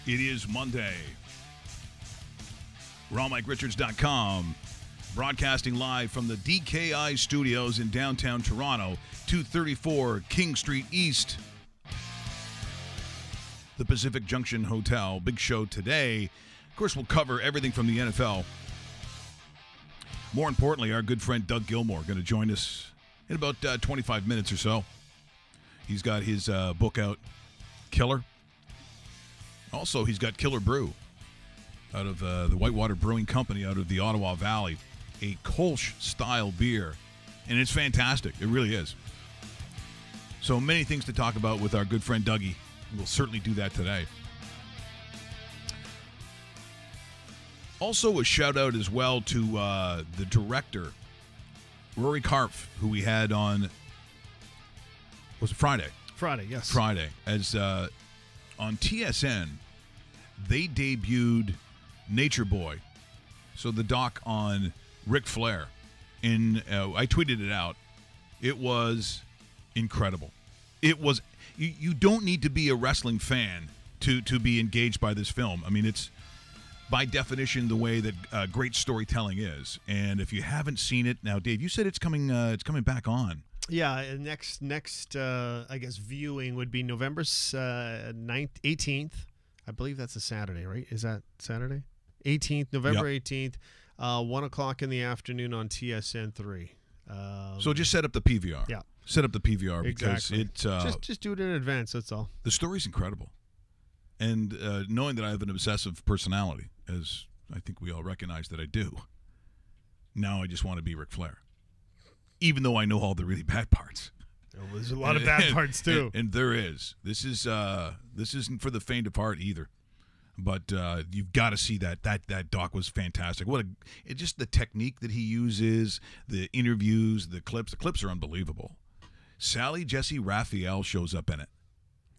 It is Monday. RawMikeRichards.com, broadcasting live from the DKI studios in downtown Toronto, 234 King Street East. The Pacific Junction Hotel. Big show today. Of course, we'll cover everything from the NFL. More importantly, our good friend Doug Gilmore going to join us in about 25 minutes or so. He's got his book out, Killer. Also, he's got Killer Brew out of the Whitewater Brewing Company out of the Ottawa Valley, a Kolsch-style beer, and it's fantastic. It really is. So many things to talk about with our good friend Dougie. We'll certainly do that today. Also, a shout-out as well to the director, Rory Karpf, who we had on, was it Friday? Friday, yes. Friday. As on TSN, they debuted Nature Boy, so the doc on Ric Flair. I tweeted it out. It was incredible. It was. You don't need to be a wrestling fan to be engaged by this film. I mean, it's by definition the way that great storytelling is. And if you haven't seen it now, Dave, you said it's coming back on. Yeah, next I guess viewing would be November 18th. I believe that's a Saturday, right? Is that Saturday? 18th, November 18th, 1 o'clock in the afternoon on TSN 3. So just set up the PVR. Yeah. Set up the PVR because exactly. Just do it in advance, that's all. The story's incredible. And knowing that I have an obsessive personality, as I think we all recognize that I do, now I just want to be Ric Flair. Even though I know all the really bad parts. Oh, there's a lot of bad parts too. And there is. This isn't for the faint of heart either. But you've got to see that doc was fantastic. Just the technique that he uses, the interviews, the clips. The clips are unbelievable. Sally Jesse Raphael shows up in it.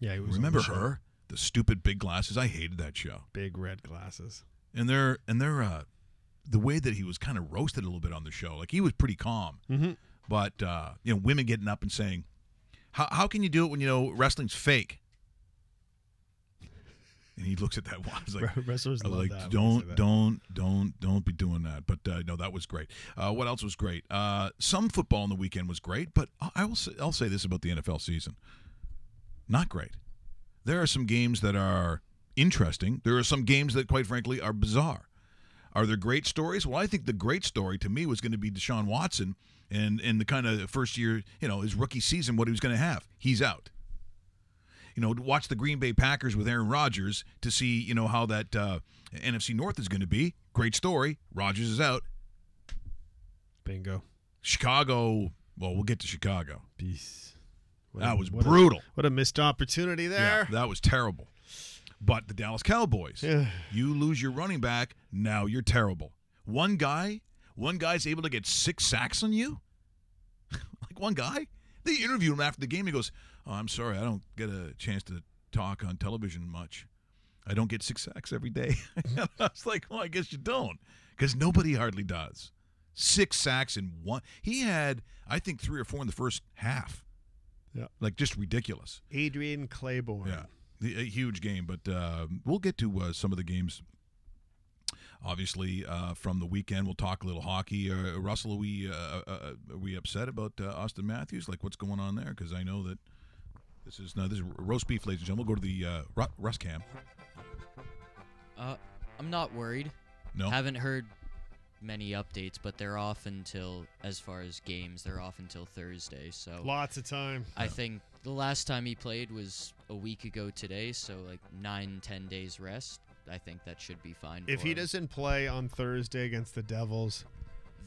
Yeah, he was. Remember her? The stupid big glasses. I hated that show. Big red glasses. And they're the way that he was kind of roasted a little bit on the show. Like he was pretty calm. Mm-hmm. But, women getting up and saying, how can you do it when, wrestling's fake? And he looks at that one. He's like, wrestlers love that. Don't be doing that. But, no, that was great. What else was great? Some football on the weekend was great, but I'll say this about the NFL season. Not great. There are some games that are interesting. There are some games that, quite frankly, are bizarre. Are there great stories? Well, I think the great story to me was going to be Deshaun Watson and the kind of first year, his rookie season, what he was going to have. He's out. Watch the Green Bay Packers with Aaron Rodgers to see, how that NFC North is going to be. Great story. Rodgers is out. Bingo. Chicago, well, we'll get to Chicago. Peace. That was brutal. What a missed opportunity there. Yeah, that was terrible. But the Dallas Cowboys, you lose your running back, now you're terrible. One guy's able to get 6 sacks on you? Like one guy? They interviewed him after the game. He goes, "Oh, I'm sorry, I don't get a chance to talk on television much. I don't get 6 sacks every day." I was like, well, I guess you don't, because nobody hardly does. 6 sacks in one. He had, I think, 3 or 4 in the first half. Yeah. Like, just ridiculous. Adrian Claiborne. Yeah. A huge game, but we'll get to some of the games, obviously, from the weekend. We'll talk a little hockey. Russell, are we upset about Austin Matthews? Like, what's going on there? Because I know that this is roast beef, ladies and gentlemen. We'll go to the Russ cam. I'm not worried. No? Haven't heard many updates, but they're off until, as far as games, they're off until Thursday. So lots of time. I think the last time he played was a week ago today, so like 9-10 days rest. I think that should be fine. If he doesn't play on Thursday against the Devils,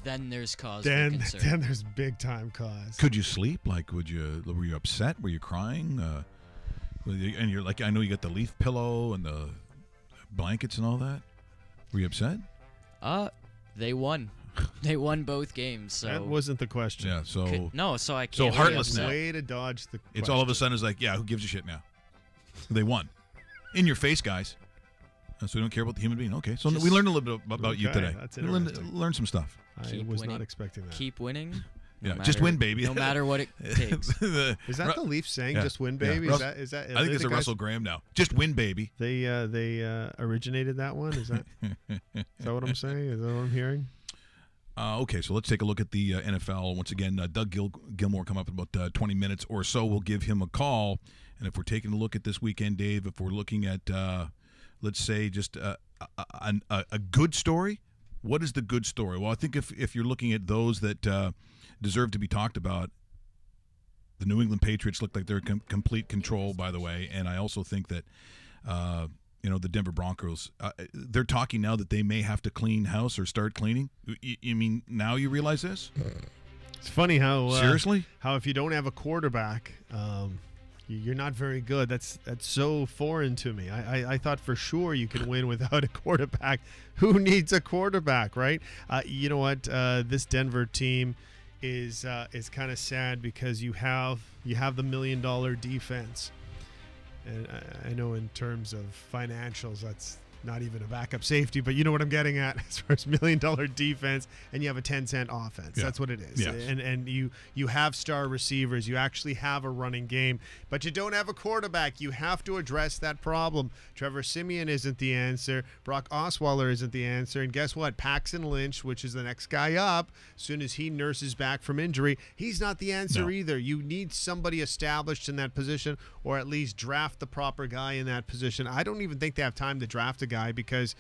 then there's cause for concern. Then there's big time cause. Could you sleep? Like, were you upset? Were you crying? And you're like, I know you got the leaf pillow and the blankets and all that. Were you upset? They won. They won both games, so That wasn't the question. Yeah, so so I can't. So really heartless upset. now. Way to dodge the it's all of a sudden it's like, yeah, who gives a shit now? They won. In your face, guys. So we don't care about the human being. Okay, so we learned a little bit about you Okay, today. that's We interesting. learned some stuff. I Keep was winning. not expecting that. Keep winning. Yeah, no just matter- win, baby. No matter what it takes. Is that the Leafs saying Yeah. "just win, Yeah. baby"? Russ- Is that? I think it's a the guys- Russell Graham now. Just win, baby. They originated that one. Is that what I'm saying? Is that what I'm hearing? Okay, so let's take a look at the NFL. Once again, Doug Gilmore come up in about 20 minutes or so. We'll give him a call. And if we're taking a look at this weekend, Dave, if we're looking at, let's say, just a good story, what is the good story? Well, I think if you're looking at those that deserve to be talked about, the New England Patriots look like they're complete control, by the way. And I also think that the Denver Broncos, they're talking now that they may have to clean house or start cleaning. You mean now you realize this? It's funny how Seriously? how if you don't have a quarterback, you're not very good. That's so foreign to me. I thought for sure you can win without a quarterback. Who needs a quarterback, right? You know what? This Denver team is kind of sad because you have the $1 million defense. And I know in terms of financials, that's not even a backup safety, but you know what I'm getting at as far as $1 million defense, and you have a 10-cent offense. Yeah. That's what it is. Yes. And you have star receivers. You actually have a running game, but you don't have a quarterback. You have to address that problem. Trevor Siemian isn't the answer. Brock Osweiler isn't the answer. And guess what? Paxton Lynch, which is the next guy up, as soon as he nurses back from injury, he's not the answer No. either. You need somebody established in that position, or at least draft the proper guy in that position. I don't even think they have time to draft a guy because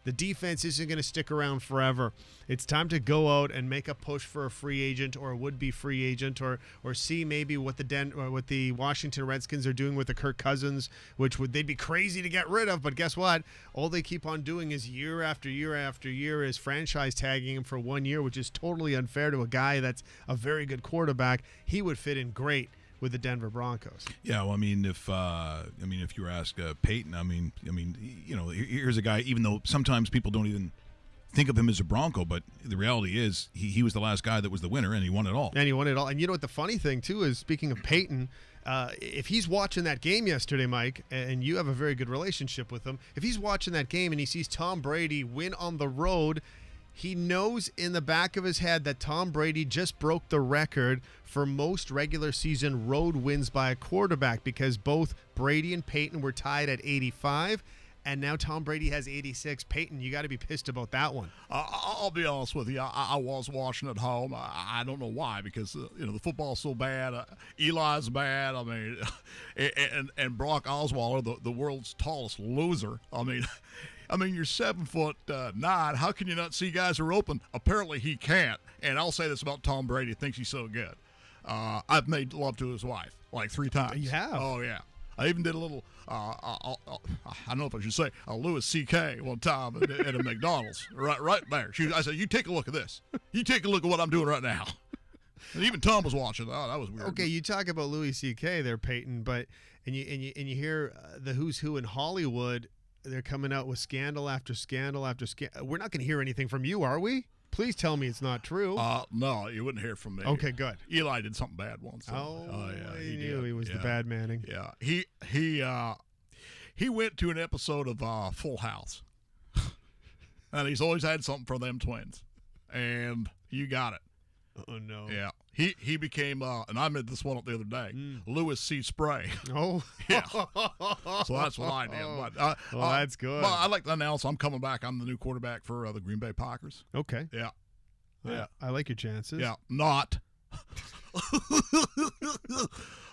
the defense isn't going to stick around forever. It's time to go out and make a push for a free agent or a would-be free agent, or see maybe what the Washington Redskins are doing with the Kirk Cousins, which they'd be crazy to get rid of. But guess what? All they keep on doing is year after year after year is franchise tagging him for 1 year, which is totally unfair to a guy that's a very good quarterback. He would fit in great with the Denver Broncos. Yeah, well, if you were asked Peyton, here's a guy. Even though sometimes people don't even think of him as a Bronco, but the reality is he was the last guy that was the winner, and he won it all. And he won it all. And you know what the funny thing too is, speaking of Peyton, if he's watching that game yesterday, Mike, and you have a very good relationship with him, if he's watching that game and he sees Tom Brady win on the road, he knows in the back of his head that Tom Brady just broke the record for most regular season road wins by a quarterback, because both Brady and Peyton were tied at 85, and now Tom Brady has 86. Peyton, you got to be pissed about that one. I'll be honest with you. I was watching at home. I don't know why, because the football's so bad. Eli's bad. I mean, and Brock Osweiler, the world's tallest loser. I mean, you're 7'9". How can you not see guys who are open? Apparently he can't. And I'll say this about Tom Brady: thinks he's so good. I've made love to his wife like 3 times. You have? Oh yeah. I even did a little, I don't know if I should say, a Louis C.K. one time at a McDonald's, right there. I said, you take a look at this. You take a look at what I'm doing right now. And even Tom was watching. Oh, that was weird. Okay, you talk about Louis C.K. there, Peyton, but and you hear the who's who in Hollywood. They're coming out with scandal after scandal after scandal. We're not going to hear anything from you, are we? Please tell me it's not true. No, you wouldn't hear from me. Okay, good. Eli did something bad once. Yeah, he knew did. he was the Yeah. bad Manning. Yeah, he went to an episode of Full House, and he's always had something for them twins, and you got it. Oh no. Yeah, he became, and I made this one up the other day, Louis C. Spray. Oh. Yeah. So that's what I did. But, Well, that's good. Well, I'd like to announce I'm coming back. I'm the new quarterback for the Green Bay Packers. Okay. Yeah. Yeah. I like your chances. Yeah. Not.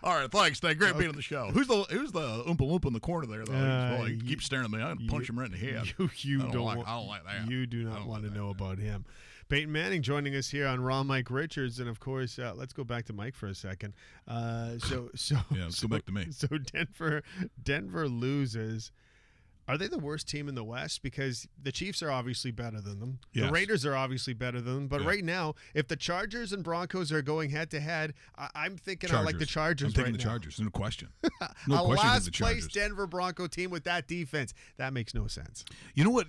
All right, thanks, Nate. Great being on the show. Who's the Oompa Loompa in the corner there, though? He keeps staring at me. I'm going to punch him right in the head. You I don't like that. You do I not don't want like to know that. about him. Peyton Manning joining us here on Raw Mike Richards, and of course, let's go back to Mike for a second. Yeah, let's go back to me. So Denver loses. Are they the worst team in the West? Because the Chiefs are obviously better than them. Yes. The Raiders are obviously better than them. But Yeah. right now, if the Chargers and Broncos are going head-to-head, I'm thinking I like the Chargers I'm taking right the now. Chargers, no question. A No question with the last-place Chargers. Denver Bronco team with that defense. That makes no sense. You know what?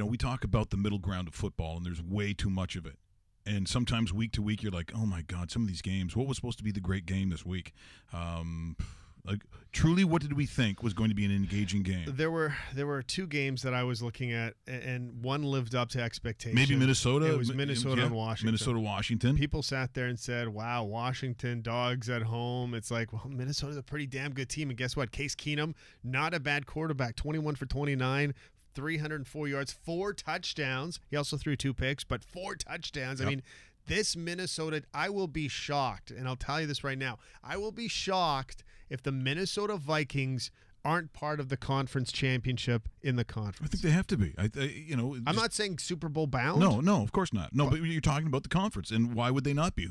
We talk about the middle ground of football, and there's way too much of it. And sometimes week to week, you're like, oh my God, some of these games. What was supposed to be the great game this week? Truly, what did we think was going to be an engaging game? There were two games that I was looking at, and one lived up to expectations. Maybe Minnesota. It was Minnesota and Washington. Minnesota, Washington. People sat there and said, wow, Washington, dogs at home. It's like, well, Minnesota's a pretty damn good team. And guess what? Case Keenum, not a bad quarterback, 21 for 29. 304 yards, 4 touchdowns. He also threw 2 picks, but 4 touchdowns. Yep. I mean, this Minnesota, I will be shocked, and I'll tell you this right now. I will be shocked if the Minnesota Vikings aren't part of the conference championship in the conference. I think they have to be. I'm not saying Super Bowl bound. No, of course not. No, but you're talking about the conference, and why would they not be?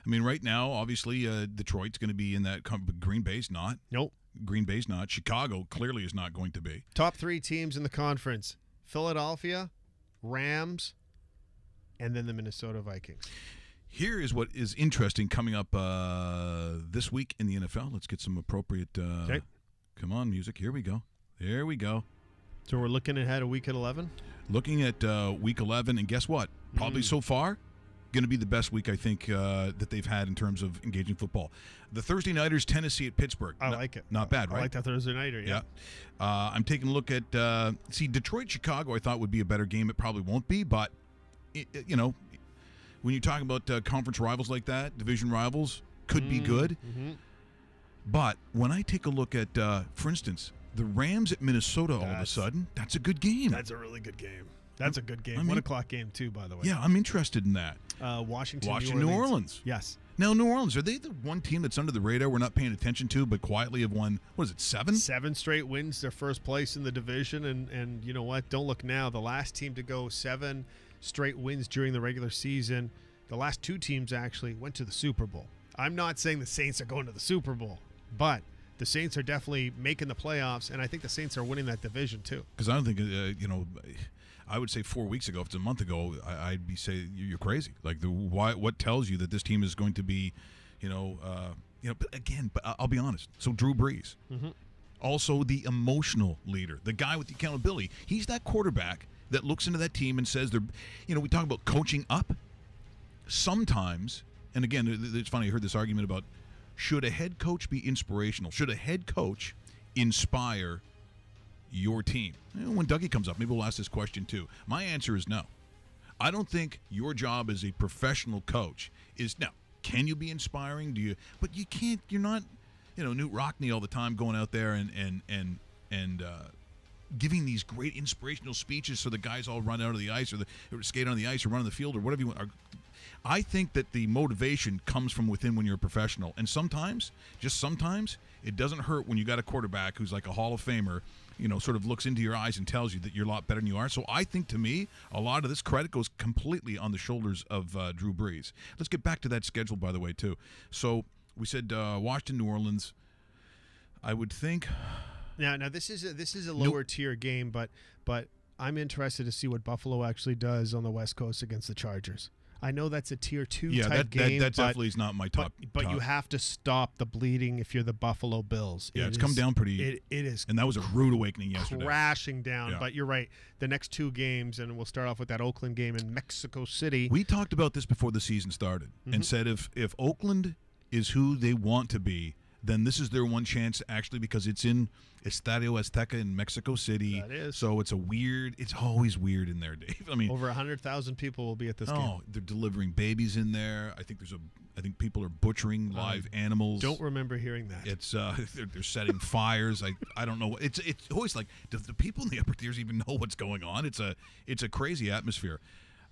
Right now, obviously, Detroit's going to be in that. Green Bay's not. Nope. Green Bay's not. Chicago clearly is not going to be. Top 3 teams in the conference: Philadelphia, Rams, and then the Minnesota Vikings. Here is what is interesting coming up this week in the NFL. Let's get some appropriate. Okay. Come on, music. Here we go. There we go. So we're looking ahead at week 11? Looking at week 11, and guess what? Probably so far, going to be the best week, I think, that they've had in terms of engaging football. The Thursday Nighters, Tennessee at Pittsburgh. I like it. Not bad, right? I like that Thursday Nighter, yeah. I'm taking a look at, Detroit, Chicago, I thought would be a better game. It probably won't be, but, when you talk about conference rivals like that, division rivals, could be good. Mm-hmm. But when I take a look at, for instance, the Rams at Minnesota all of a sudden, that's a good game. That's a really good game. That's a good game. 1 o'clock game, too, by the way. Yeah, I'm interested in that. Washington, New Orleans. Yes. Now, New Orleans, are they the one team that's under the radar we're not paying attention to, but quietly have won, 7? 7 straight wins, their first place in the division. And you know what? Don't look now. The last team to go 7 straight wins during the regular season, the last 2 teams actually went to the Super Bowl. I'm not saying the Saints are going to the Super Bowl, but the Saints are definitely making the playoffs, and I think the Saints are winning that division too. Because I don't think, I would say 4 weeks ago, if it's a month ago, I'd be saying you're crazy. Like, what tells you that this team is going to be, but I'll be honest. So Drew Brees, also the emotional leader, the guy with the accountability. He's that quarterback that looks into that team and says we talk about coaching up. Sometimes, and again, it's funny, I heard this argument about, should a head coach be inspirational? Should a head coach inspire your team? When Dougie comes up, maybe we'll ask this question too. My answer is no. I don't think your job as a professional coach is, now, can you be inspiring? But you can't, you're not, Newt Rockney all the time going out there and giving these great inspirational speeches so the guys all run out of the ice or skate on the ice or run on the field or whatever you want. I think that the motivation comes from within when you're a professional. And sometimes, just sometimes, it doesn't hurt when you got a quarterback who's like a Hall of Famer, sort of looks into your eyes and tells you that you're a lot better than you are. So I think, to me, a lot of this credit goes completely on the shoulders of Drew Brees. Let's get back to that schedule, by the way, too. So we said Washington, New Orleans. I would think. Now this is a lower tier game, but I'm interested to see what Buffalo actually does on the West Coast against the Chargers. I know that's a tier 2 type game. That definitely is not my top. But you have to stop the bleeding if you're the Buffalo Bills. Yeah, it's come down pretty. It is, and that was a rude awakening yesterday. Crashing down. Yeah. But you're right. The next 2 games, and we'll start off with that Oakland game in Mexico City. We talked about this before the season started, and said if Oakland is who they want to be, then this is their one chance, actually, because it's in Estadio Azteca in Mexico City. That is. So it's always weird in there, Dave. I mean, over 100,000 people will be at this game. Oh, they're delivering babies in there. I think people are butchering live animals. Don't remember hearing that. It's they're setting fires. I don't know. It's always like, do the people in the upper tiers even know what's going on? It's a crazy atmosphere.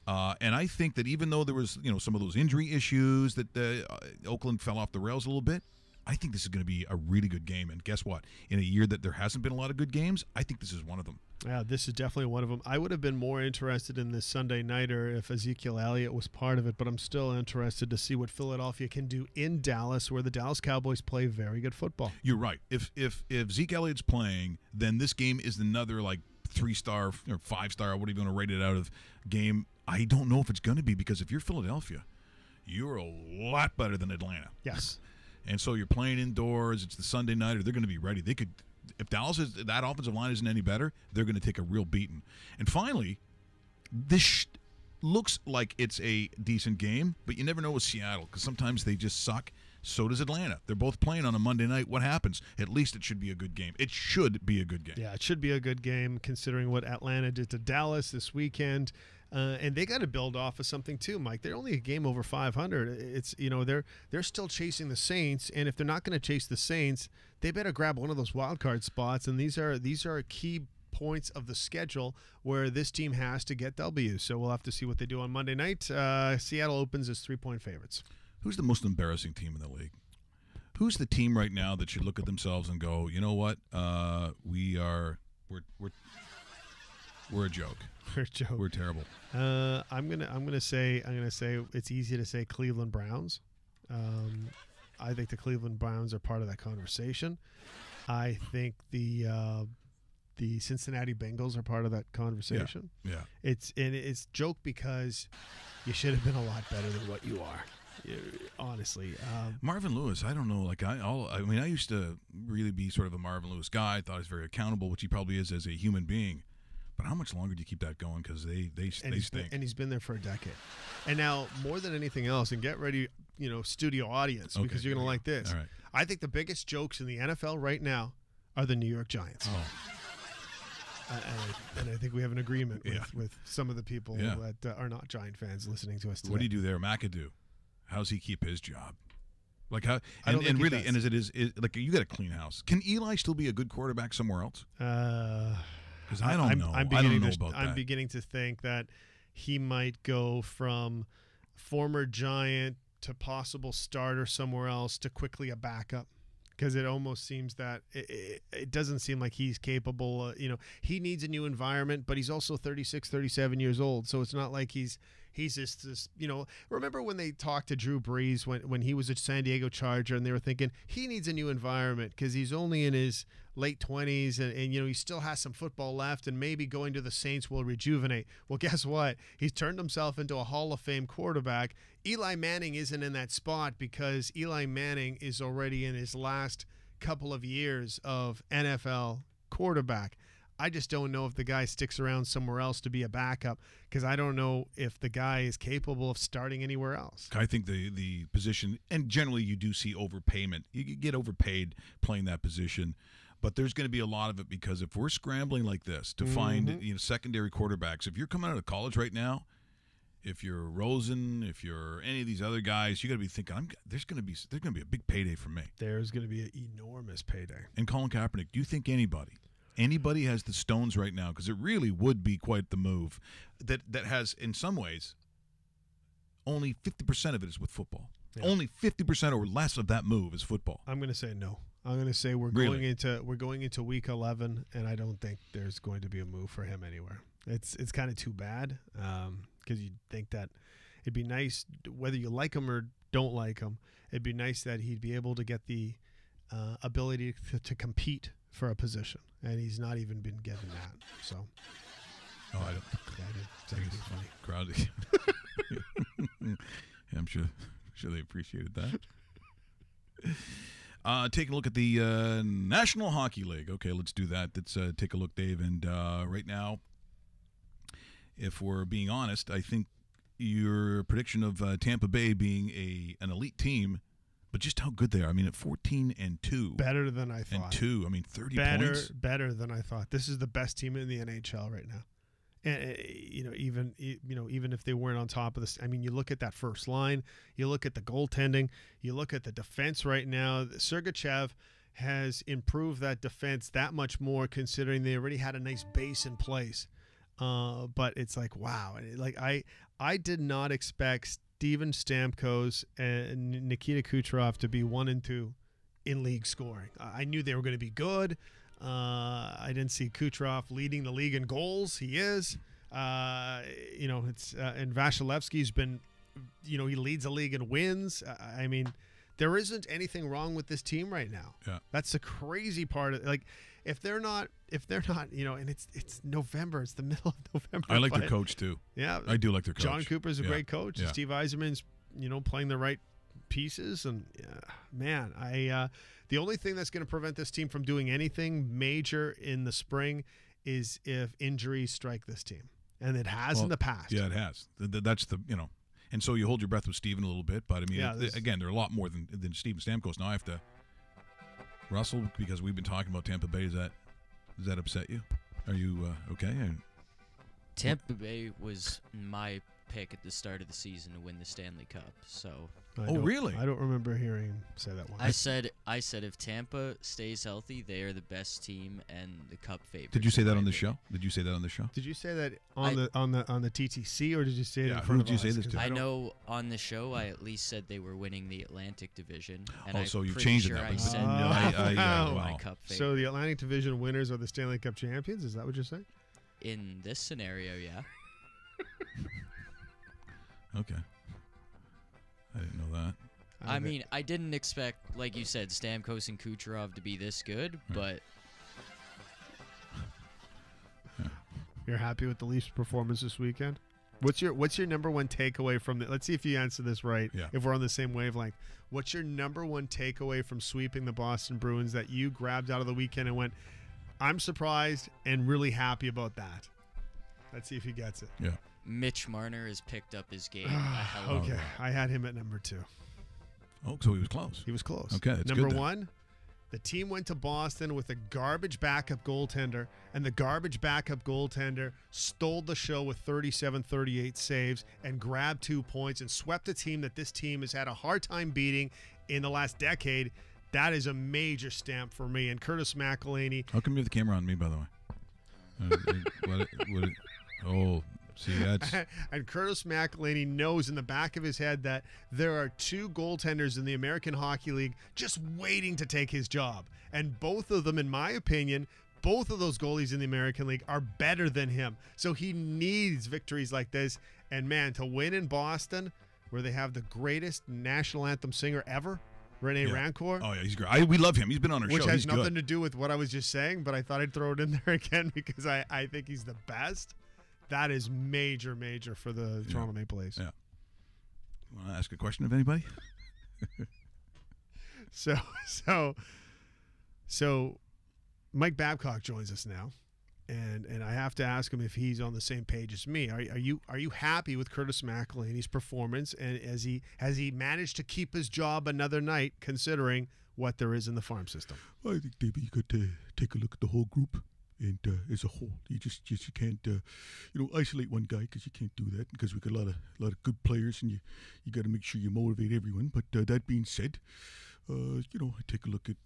And I think that even though there was some of those injury issues that Oakland fell off the rails a little bit, I think this is going to be a really good game. And guess what? In a year that there hasn't been a lot of good games, I think this is one of them. Yeah, this is definitely one of them. I would have been more interested in this Sunday Nighter if Ezekiel Elliott was part of it, but I'm still interested to see what Philadelphia can do in Dallas, where the Dallas Cowboys play very good football. You're right. If Zeke Elliott's playing, then this game is another 3-star or 5-star, what are you going to rate it out of game? I don't know if it's going to be, because if you're Philadelphia, you're a lot better than Atlanta. Yes. And so you're playing indoors. It's the Sunday nighter. They're going to be ready. They could, if that offensive line isn't any better, they're going to take a real beating. And finally, this looks like it's a decent game, but you never know with Seattle because sometimes they just suck. So does Atlanta. They're both playing on a Monday night. What happens? At least it should be a good game. It should be a good game. Yeah, it should be a good game considering what Atlanta did to Dallas this weekend. And they got to build off of something too, Mike. They're only a game over 500. It's they're still chasing the Saints, and if they're not going to chase the Saints, they better grab one of those wild card spots. And these are key points of the schedule where this team has to get W. So we'll have to see what they do on Monday night. Seattle opens as 3-point favorites. Who's the most embarrassing team in the league? Who's the team right now that should look at themselves and go, you know what? We're a joke. We're a joke. We're terrible. I'm gonna say it's easy to say Cleveland Browns. I think the Cleveland Browns are part of that conversation. I think the Cincinnati Bengals are part of that conversation. Yeah. It's joke because you should have been a lot better than what you are. Honestly, Marvin Lewis, I don't know. Like I used to really be sort of a Marvin Lewis guy. I thought he was very accountable, which he probably is as a human being. But how much longer do you keep that going? Because they stink. And he's been there for a decade. And now, more than anything else, and get ready, studio audience, because you're going to like this. All right. I think the biggest jokes in the NFL right now are the New York Giants. Oh. And I think we have an agreement with some of the people that are not Giant fans listening to us today. What do you do there, McAdoo? How's he keep his job? Like how? I don't think he really, does. and is like you got a clean house. Can Eli still be a good quarterback somewhere else? Because I don't know. I don't know about that. I'm beginning to think that he might go from former Giant to possible starter somewhere else to quickly a backup. Because it almost seems that it doesn't seem like he's capable. He needs a new environment, but he's also 36, 37 years old. So it's not like he's just this. Remember when they talked to Drew Brees when he was a San Diego Charger, and they were thinking he needs a new environment because he's only in his late 20s, and he still has some football left, and maybe going to the Saints will rejuvenate. Well, guess what? He's turned himself into a Hall of Fame quarterback. Eli Manning isn't in that spot because Eli Manning is already in his last couple of years of NFL quarterback. I just don't know if the guy sticks around somewhere else to be a backup because I don't know if the guy is capable of starting anywhere else. I think the position, and generally you do see overpayment. You get overpaid playing that position. But there's going to be a lot of it because if we're scrambling like this to find secondary quarterbacks, if you're coming out of college right now, if you're Rosen, if you're any of these other guys, you got to be thinking, there's going to be a big payday for me. There's going to be an enormous payday. And Colin Kaepernick, do you think anybody has the stones right now? Because it really would be quite the move that has, in some ways, only 50% of it is with football. Yeah. Only 50% or less of that move is football. I'm going to say no. I'm going to say we're going into week 11, and I don't think there's going to be a move for him anywhere. It's kind of too bad because you'd think that it'd be nice, whether you like him or don't like him, it'd be nice that he'd be able to get the ability to compete for a position, and he's not even been given that. So, I don't. Yeah, I did say anything funny. Crowd. Yeah, I'm sure they appreciated that. Taking a look at the National Hockey League. Okay, let's do that. Let's take a look, Dave. And right now, if we're being honest, I think your prediction of Tampa Bay being an elite team, but just how good they are. I mean, at 14-2. Better than I thought. And 2. I mean, 30 points. Better than I thought. This is the best team in the NHL right now. And even if they weren't on top of this, I mean, you look at that first line, you look at the goaltending, you look at the defense right now. Sergachev has improved that defense that much more, considering they already had a nice base in place. But it's like, wow, like I did not expect Steven Stamkos and Nikita Kucherov to be 1 and 2 in league scoring. I knew they were going to be good. I didn't see Kucherov leading the league in goals. He is. It's and Vasilevsky's been, he leads the league in wins. I mean, there isn't anything wrong with this team right now. Yeah, that's the crazy part. Like, if they're not, and it's November. It's the middle of November. I like their coach too. Yeah, I do like their coach. John Cooper's a great coach. Yeah. Steve Yzerman's, playing the right pieces, and man, the only thing that's going to prevent this team from doing anything major in the spring is if injuries strike this team. and it has in the past. Yeah, it has. That's the and so you hold your breath with Steven a little bit, but I mean, again, they're a lot more than Steven Stamkos. Now I have to Russell, because we've been talking about Tampa Bay. Does that upset you? Are you okay? Tampa Bay was my pick at the start of the season to win the Stanley Cup. So. Really? I don't remember hearing him say that one. I said if Tampa stays healthy, they are the best team and the Cup favorite. Did you say that on the show? Did you say that on the show? Did you say that on the TTC, or did you say it in front who of did you us? say this to? I know on the show I at least said they were winning the Atlantic Division. And so you've pretty changed sure it now. I said my Cup favorite. So the Atlantic Division winners are the Stanley Cup champions? Is that what you're saying? In this scenario, yeah. Okay. I didn't know that. I mean, I didn't expect, like you said, Stamkos and Kucherov to be this good, but you're happy with the Leafs' performance this weekend? What's your number one takeaway from the? Let's see if you answer this right. Yeah. If we're on the same wavelength, what's your number one takeaway from sweeping the Boston Bruins that you grabbed out of the weekend and went, I'm surprised and really happy about that? Let's see if he gets it. Yeah. Mitch Marner has picked up his game a hell of a lot. I had him at number 2. Oh, so he was close. He was close. Okay, that's number good then. 1. The team went to Boston with a garbage backup goaltender, and the garbage backup goaltender stole the show with 37-38 saves and grabbed 2 points and swept a team that this team has had a hard time beating in the last decade. That is a major stamp for me. And Curtis McElhinney. How come you have the camera on me, by the way? See, that's... And Curtis McElhinney knows in the back of his head that there are 2 goaltenders in the American Hockey League just waiting to take his job. And both of them, in my opinion, both of those goalies in the American League are better than him. So he needs victories like this. And, man, to win in Boston, where they have the greatest national anthem singer ever, Rene Rancourt. Oh, yeah, he's great. We love him. He's been on our show. Which has He's nothing good. to do with what I was just saying, but I thought I'd throw it in there again because I think he's the best. That is major, major for the Toronto Maple Leafs. Yeah. Want to ask a question of anybody? So, Mike Babcock joins us now, and I have to ask him if he's on the same page as me. Are you happy with Curtis McElhinney's performance, and has he managed to keep his job another night, considering what there is in the farm system? Well, I think, David, you got to take a look at the whole group. And as a whole, you can't isolate one guy, because you can't do that, because we've got a lot of good players, and you got to make sure you motivate everyone. But that being said, I take a look at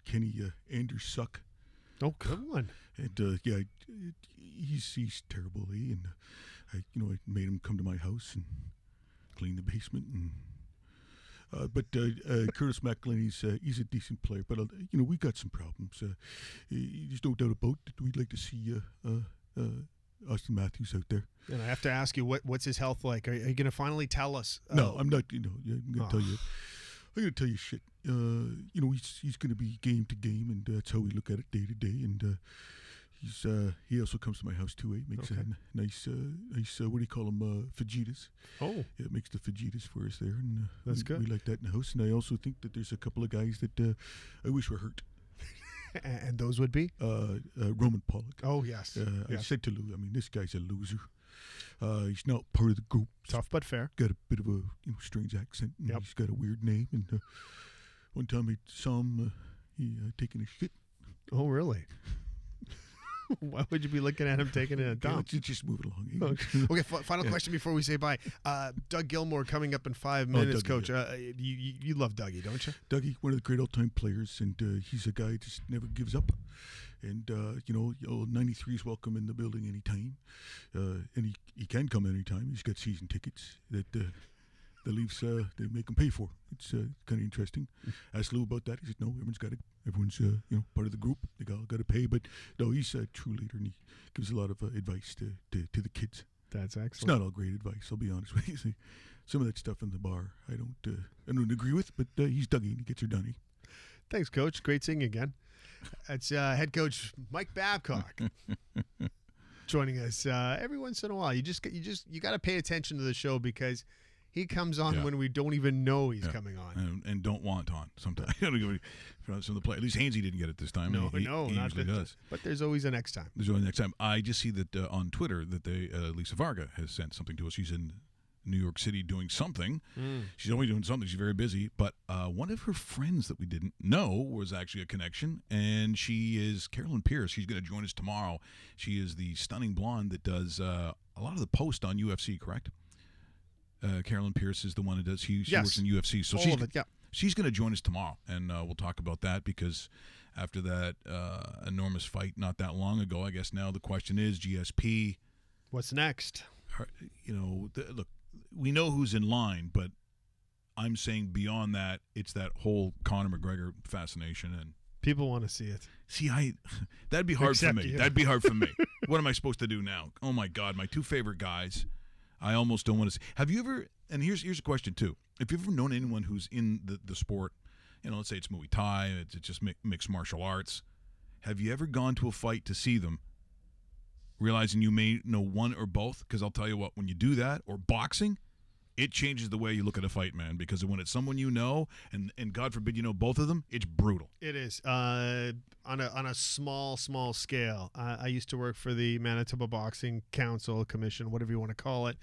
Kenny Andersuck. Oh, good one. And he's terrible, and I made him come to my house and clean the basement and. But Curtis McElhinney's he's a decent player, but we got some problems. There's no doubt about it. We'd like to see Austin Matthews out there. And I have to ask you, what's his health like? Are you going to finally tell us? No, I'm not. I'm going to tell you. I'm going to tell you shit. He's going to be game to game, and that's how we look at it day to day. And he also comes to my house too. Makes a nice what do you call them? Fajitas. Oh, yeah, makes the fajitas for us there, and that's good. We like that in the house. And I also think that there's a couple of guys that I wish were hurt. And those would be Roman Pollock. Oh yes. I said to Lou, I mean, this guy's a loser. He's not part of the group. Tough but fair. Got a bit of a strange accent. And He's got a weird name. And one time I saw him taking a shit. Oh really? Why would you be looking at him taking a dump? Just move it along. Okay, final question before we say bye. Doug Gilmour coming up in 5 minutes, Dougie, Coach. You love Dougie, don't you? Dougie, one of the great all-time players, and he's a guy that just never gives up. And, 93 is welcome in the building anytime. And he can come anytime. He's got season tickets that the Leafs, they make him pay for. It's kind of interesting. Asked Lou about that. He said, no, everyone's part of the group. They all got to pay. But, no, he's a true leader, and he gives a lot of advice to the kids. That's excellent. It's not all great advice, I'll be honest with you. Some of that stuff in the bar I don't agree with, but he's Dougie, and he gets her done. Thanks, Coach. Great seeing you again. That's head coach Mike Babcock joining us every once in a while. You got to pay attention to the show because He comes on Yeah. when we don't even know he's coming on. and don't want on sometimes. Some of the play. At least Hainsey didn't get it this time. No, he not usually this. does. But there's always a next time. There's only next time. I just see that on Twitter that Lisa Varga has sent something to us. She's in New York City doing something. She's always doing something. She's very busy. But one of her friends that we didn't know was actually a connection, and she is Carolyn Pierce. She's going to join us tomorrow. She is the stunning blonde that does a lot of the post on UFC, correct? Carolyn Pierce is the one that does. She Yes. works in UFC. So All of it, yeah. she's going to join us tomorrow, and we'll talk about that because after that enormous fight not that long ago, I guess now the question is GSP. What's next? Look, we know who's in line, but I'm saying beyond that, it's that whole Conor McGregor fascination. And People want to see it. see, that'd be hard for Except me. you. That'd be hard for me. What am I supposed to do now? Oh my God, my two favorite guys. I almost don't want to see. Have you ever? And here's a question too. If you've ever known anyone who's in the sport, let's say it's Muay Thai, it's just mixed martial arts. Have you ever gone to a fight to see them, realizing you may know one or both? Because I'll tell you what, when you do that, or boxing, it changes the way you look at a fight, man. Because when it's someone you know, and God forbid you know both of them, it's brutal. It is on a small scale. I used to work for the Manitoba Boxing Council Commission, whatever you want to call it,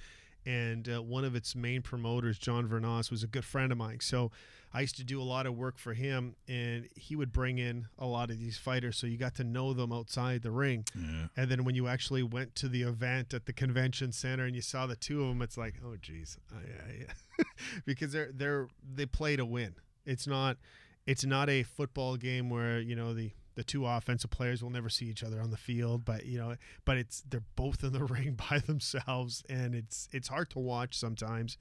and one of its main promoters, John Vernos, was a good friend of mine. So I used to do a lot of work for him, and he would bring in a lot of these fighters, so you got to know them outside the ring. Yeah. And then when you actually went to the event at the convention center and you saw the two of them, it's like, oh geez, yeah. Because they play to win. It's not a football game where the two offensive players will never see each other on the field, but they're both in the ring by themselves, and it's hard to watch sometimes,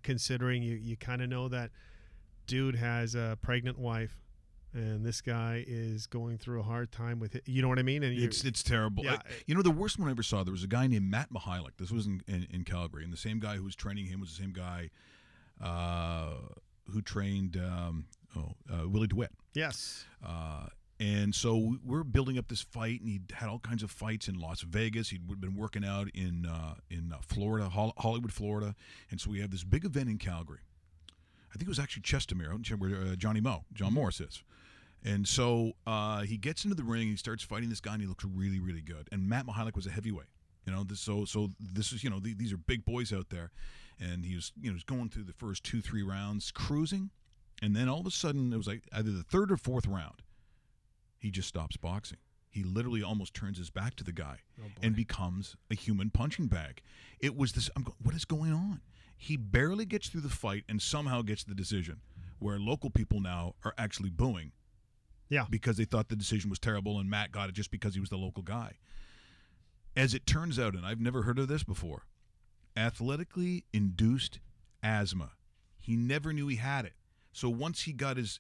considering you kind of know that dude has a pregnant wife, and this guy is going through a hard time with it. You know what I mean? And It's terrible. Yeah. The worst one I ever saw, there was a guy named Matt Mihalik. This was in Calgary, and the same guy who was training him was the same guy who trained Willie DeWitt. Yes. And so we're building up this fight, and he had all kinds of fights in Las Vegas. He'd been working out in Florida, Hollywood, Florida. And so we have this big event in Calgary. I think it was actually Chestermere, where John Morris is. And so he gets into the ring, he starts fighting this guy, and he looks really, really good. And Matt Mihalik was a heavyweight. So this is, these are big boys out there. And he was, going through the first 2-3 rounds, cruising. And then all of a sudden, it was like either the third or fourth round, he just stops boxing. He literally almost turns his back to the guy and becomes a human punching bag. It was this, I'm going, what is going on? He barely gets through the fight and somehow gets the decision, where local people now are actually booing. Yeah. Because they thought the decision was terrible, and Matt got it just because he was the local guy. As it turns out, and I've never heard of this before, athletically induced asthma. He never knew he had it. So once he got his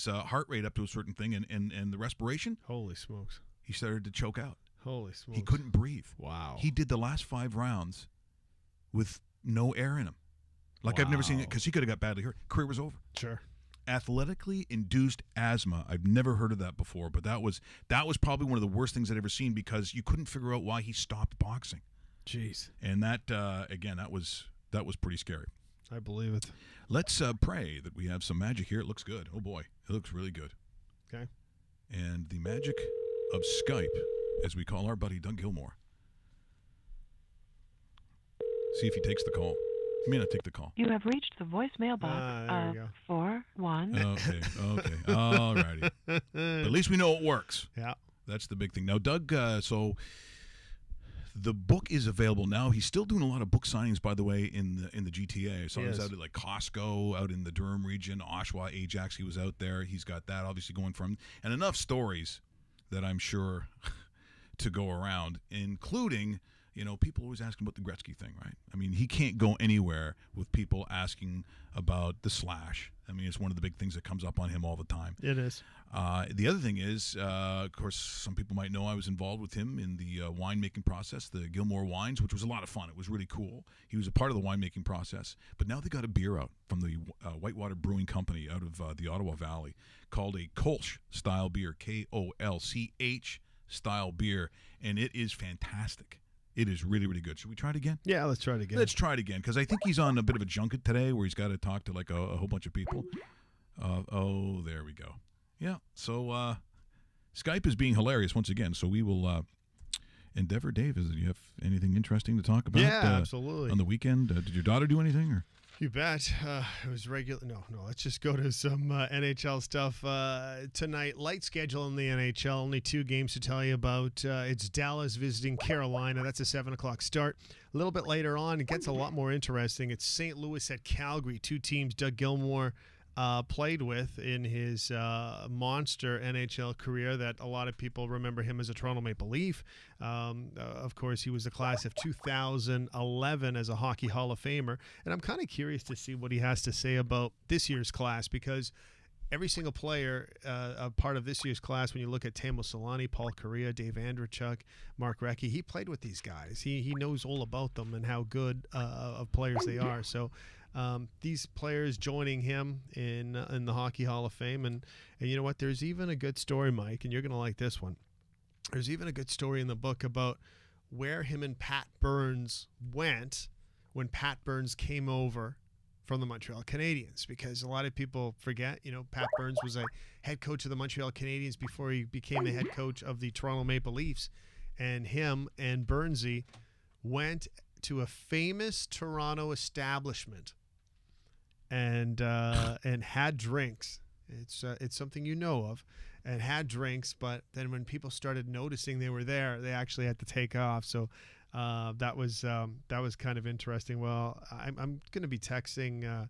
heart rate up to a certain thing and the respiration, Holy smokes. he started to choke out. Holy smokes. He couldn't breathe. Wow. He did the last 5 rounds with no air in him. Like I've never seen it, because he could have got badly hurt. Career was over. Sure. Athletically induced asthma. I've never heard of that before, but that was probably one of the worst things I'd ever seen, because you couldn't figure out why he stopped boxing. Jeez. And that again, that was pretty scary. I believe it. Let's pray that we have some magic here. It looks good. Oh boy, it looks really good. Okay. And the magic of Skype, as we call our buddy Doug Gilmore. See if he takes the call. He may not take the call. You have reached the voicemail box there we of go. 41. Okay. All righty. But at least we know it works. Yeah. That's the big thing. Now, Doug, so the book is available now. He's still doing a lot of book signings, by the way, in the GTA. So he was out at like Costco, out in the Durham region, Oshawa, Ajax. He was out there. He's got that obviously going for him. And enough stories that I'm sure to go around, including, people always asking about the Gretzky thing, right? I mean, he can't go anywhere with people asking about the slash. I mean, it's one of the big things that comes up on him all the time. It is. The other thing is, of course, some people might know I was involved with him in the winemaking process, the Gilmore Wines, which was a lot of fun. It was really cool. He was a part of the winemaking process. But now they got a beer out from the Whitewater Brewing Company out of the Ottawa Valley called a Kolsch style beer, Kolch style beer, and it is fantastic. It is really, really good. Should we try it again? Yeah, let's try it again. Let's try it again, because I think he's on a bit of a junket today where he's got to talk to like a whole bunch of people. Oh, there we go. Yeah, so Skype is being hilarious once again, so we will endeavor. Dave, do you have anything interesting to talk about? Yeah, absolutely. On the weekend, did your daughter do anything? Or? You bet. It was regular. No. Let's just go to some NHL stuff tonight. Light schedule in the NHL. Only 2 games to tell you about. It's Dallas visiting Carolina. That's a 7:00 start. A little bit later on, it gets a lot more interesting. It's St. Louis at Calgary. 2 teams Doug Gilmour played with in his monster NHL career that a lot of people remember him as a Toronto Maple Leaf. Of course, he was the class of 2011 as a Hockey Hall of Famer. And I'm kind of curious to see what he has to say about this year's class, because every single player, a part of this year's class, when you look at Teemu Selanne, Paul Kariya, Dave Andreychuk, Mark Recchi, he played with these guys. He knows all about them and how good of players they are. So these players joining him in the Hockey Hall of Fame. And you know what? There's even a good story, Mike, and you're going to like this one. There's even a good story in the book about where him and Pat Burns went when Pat Burns came over from the Montreal Canadiens, because a lot of people forget, Pat Burns was a head coach of the Montreal Canadiens before he became the head coach of the Toronto Maple Leafs. And him and Burnsy went to a famous Toronto establishment and had drinks. It's something you know of, and had drinks. But then when people started noticing they were there, they actually had to take off. So that was kind of interesting. Well, I'm going to be texting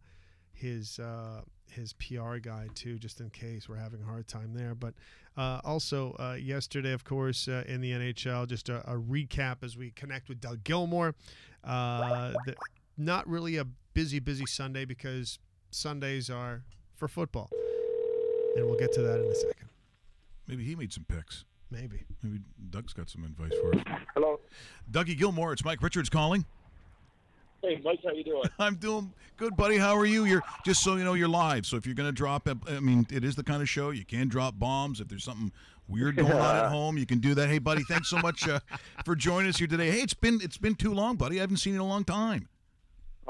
his PR guy too, just in case we're having a hard time there. But also yesterday, of course, in the NHL, just a recap as we connect with Doug Gilmour. Not really a busy Sunday, because Sundays are for football, and we'll get to that in a second. Maybe he made some picks. Maybe Doug's got some advice for us. Hello. Dougie Gilmour, it's Mike Richards calling. Hey, Mike, how you doing? I'm doing good, buddy. How are you? You're just so you know, you're live. So if you're going to drop, I mean, it is the kind of show you can drop bombs. If there's something weird going on at home, you can do that. Hey, buddy, thanks so much for joining us here today. Hey, it's been too long, buddy. I haven't seen you in a long time.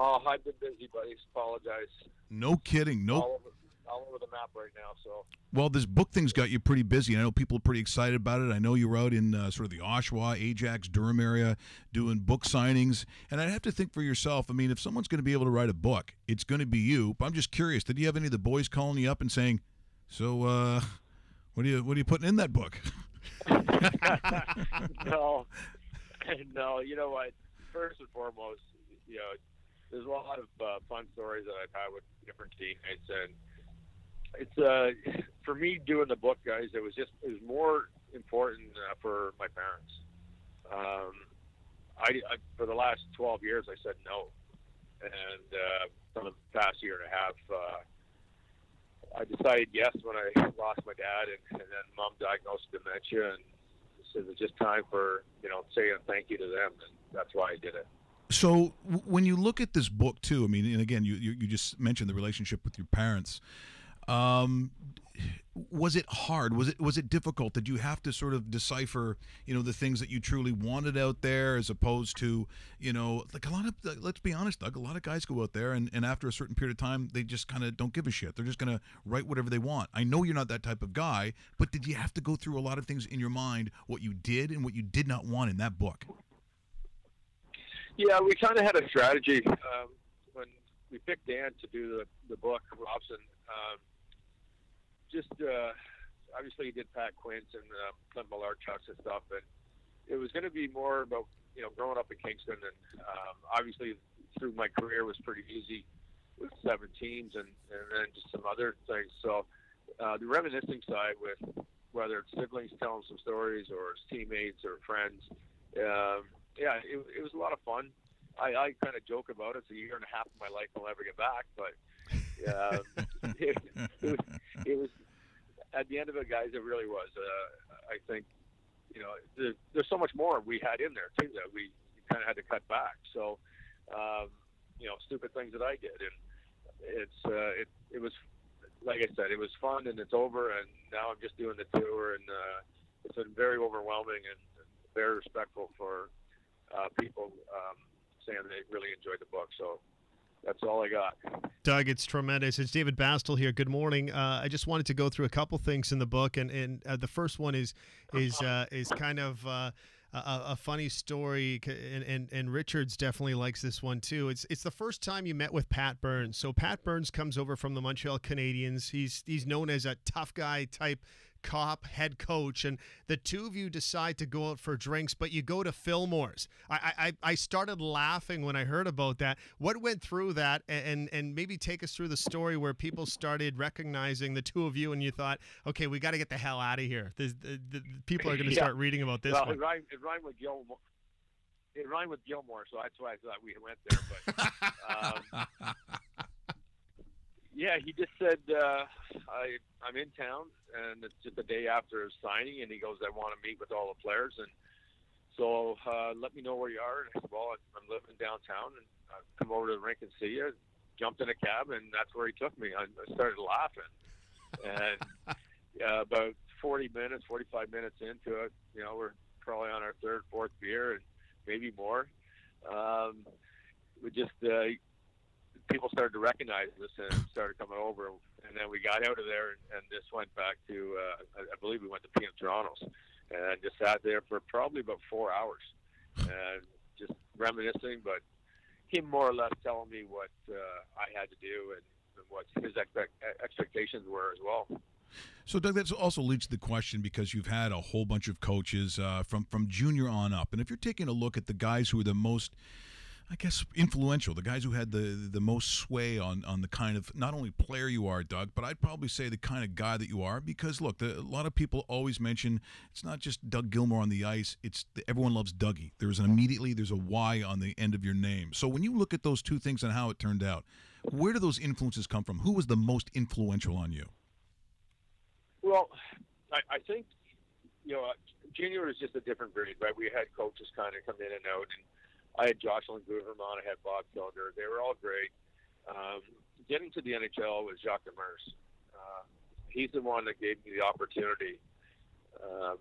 Oh, I've been busy, buddy. Apologize. No kidding. No. All over the map right now. So. Well, this book thing's got you pretty busy. I know people are pretty excited about it. I know you were out in sort of the Oshawa, Ajax, Durham area doing book signings. And I'd have to think for yourself, I mean, if someone's going to be able to write a book, it's going to be you. But I'm just curious, did you have any of the boys calling you up and saying, so what are you putting in that book? No. You know what? First and foremost, there's a lot of fun stories that I've had with different teammates, and it's for me doing the book, guys. It was more important for my parents. I for the last 12 years I said no, and for the past year and a half, I decided yes when I lost my dad, and then Mom diagnosed dementia, and so it was just time for saying thank you to them, and that's why I did it. So when you look at this book too, I mean, and again, you just mentioned the relationship with your parents. Was it hard? Was it difficult? Did you have to sort of decipher, the things that you truly wanted out there, as opposed to, like a lot of, let's be honest, Doug, a lot of guys go out there and after a certain period of time, they just kind of don't give a shit. They're just going to write whatever they want. I know you're not that type of guy, but did you have to go through a lot of things in your mind, what you did and what you did not want in that book? Yeah, we kind of had a strategy when we picked Dan to do the book, Robson. Obviously he did Pat Quint and Clint Malarchuk and stuff, but it was going to be more about growing up in Kingston, and obviously through my career was pretty easy with 7 teams and then just some other things. So the reminiscing side, with whether it's siblings telling some stories or it's teammates or friends. It was a lot of fun. I kind of joke about it. It's a year and a half of my life I'll never get back, but it was at the end of it, guys. It really was. I think there's so much more we had in there too that we kind of had to cut back. So stupid things that I did, and it was like I said, it was fun, and it's over, and now I'm just doing the tour, and it's been very overwhelming and very respectful for saying they really enjoyed the book. So that's all I got. Doug, it's tremendous. It's David Bastel here. Good morning. I just wanted to go through a couple things in the book, and the first one is kind of a funny story, and Richards definitely likes this one too. It's the first time you met with Pat Burns. So Pat Burns comes over from the Montreal Canadiens. He's known as a tough guy type cop head coach, and the two of you decide to go out for drinks, but you go to Fillmore's. I started laughing when I heard about that. What went through that, and maybe take us through the story where people started recognizing the two of you, and you thought, okay, we got to get the hell out of here. The people are going to start reading about this one. It rhymed with Gilmore. It rhymed with Gilmore, so that's why I thought we went there. But yeah, he just said, I'm in town, and it's just the day after his signing, and he goes, I want to meet with all the players, and so let me know where you are. And I said, well, I'm living downtown, and I'll come over to the rink and see you. Jumped in a cab, and that's where he took me. I started laughing. And about 45 minutes into it, we're probably on our third, fourth beer, and maybe more. We just... people started to recognize us and started coming over, and then we got out of there and just went back to I believe we went to PM Toronto's and just sat there for probably about 4 hours and just reminiscing, but him more or less telling me what I had to do and what his expectations were as well. So, Doug, that also leads to the question, because you've had a whole bunch of coaches from junior on up, and if you're taking a look at the guys who are the most, I guess, influential, the guys who had the most sway on the kind of not only player you are, Doug, but I'd probably say the kind of guy that you are. Because look, a lot of people always mention it's not just Doug Gilmour on the ice; everyone loves Dougie. There's a Y on the end of your name. So when you look at those two things and how it turned out, where do those influences come from? Who was the most influential on you? Well, I think junior is just a different breed, right? We had coaches kind of come in and out, and I had Jocelyn Gouverman, I had Bob Kilder. They were all great. Getting to the NHL was Jacques Demers. He's the one that gave me the opportunity.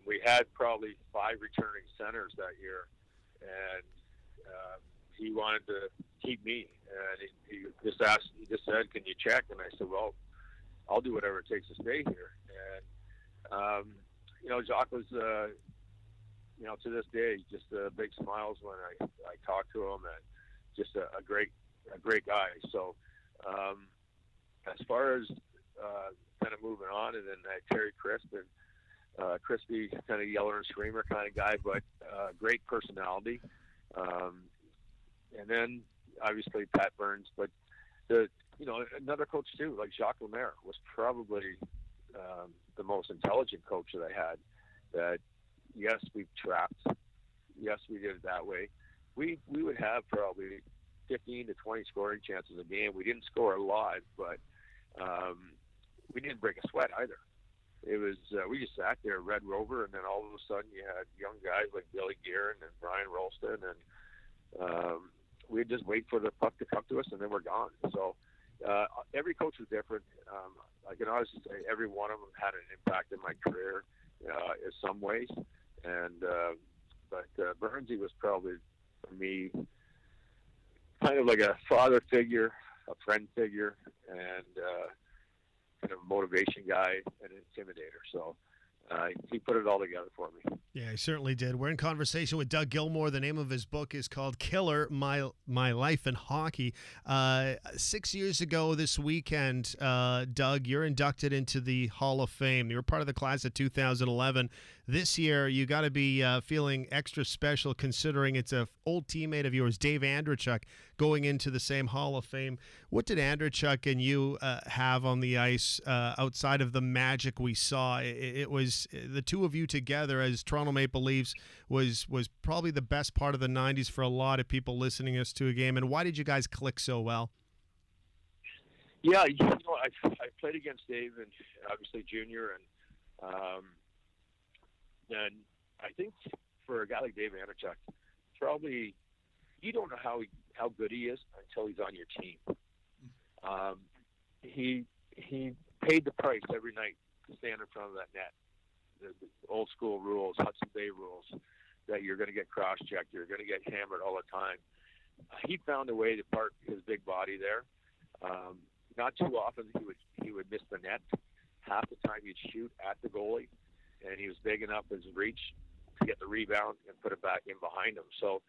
We had probably 5 returning centers that year, and he wanted to keep me. And he just said, "Can you check?" And I said, "Well, I'll do whatever it takes to stay here." And Jacques was. To this day, just big smiles when I talk to him, and just a great guy. So, as far as kind of moving on, and then Terry Crisp, and Crispy, kind of yeller and screamer kind of guy, but great personality. And then obviously Pat Burns, but another coach too, like Jacques Lemaire, was probably the most intelligent coach that I had. That yes, we trapped. Yes, we did it that way. We would have probably 15 to 20 scoring chances a game. We didn't score a lot, but we didn't break a sweat either. It was we just sat there, Red Rover, and then all of a sudden you had young guys like Billy Gearin and Brian Rolston, and we'd just wait for the puck to come to us, and then we're gone. So every coach was different. I can honestly say every one of them had an impact in my career in some ways. And but Burnsy was probably, for me, kind of like a father figure, a friend figure, and kind of a motivation guy and an intimidator. So he put it all together for me. Yeah, he certainly did. We're in conversation with Doug Gilmour. The name of his book is called Killer, My Life in Hockey. 6 years ago this weekend, Doug, you're inducted into the Hall of Fame. You were part of the class of 2011. This year, you got to be feeling extra special considering it's an old teammate of yours, Dave Andreychuk, going into the same Hall of Fame. What did Andreychuk and you have on the ice outside of the magic we saw? It was the two of you together as Toronto Maple Leafs was probably the best part of the 90s for a lot of people listening us to a game. And why did you guys click so well? Yeah, I played against Dave and obviously Junior, and I think for a guy like Dave Andreychuk, probably you don't know how good he is until he's on your team. He paid the price every night to stand in front of that net. The old school rules, Hudson Bay rules, that you're going to get cross-checked, you're going to get hammered all the time. he found a way to park his big body there. Not too often he would miss the net. Half the time he'd shoot at the goalie, and he was big enough his reach to get the rebound and put it back in behind him. So,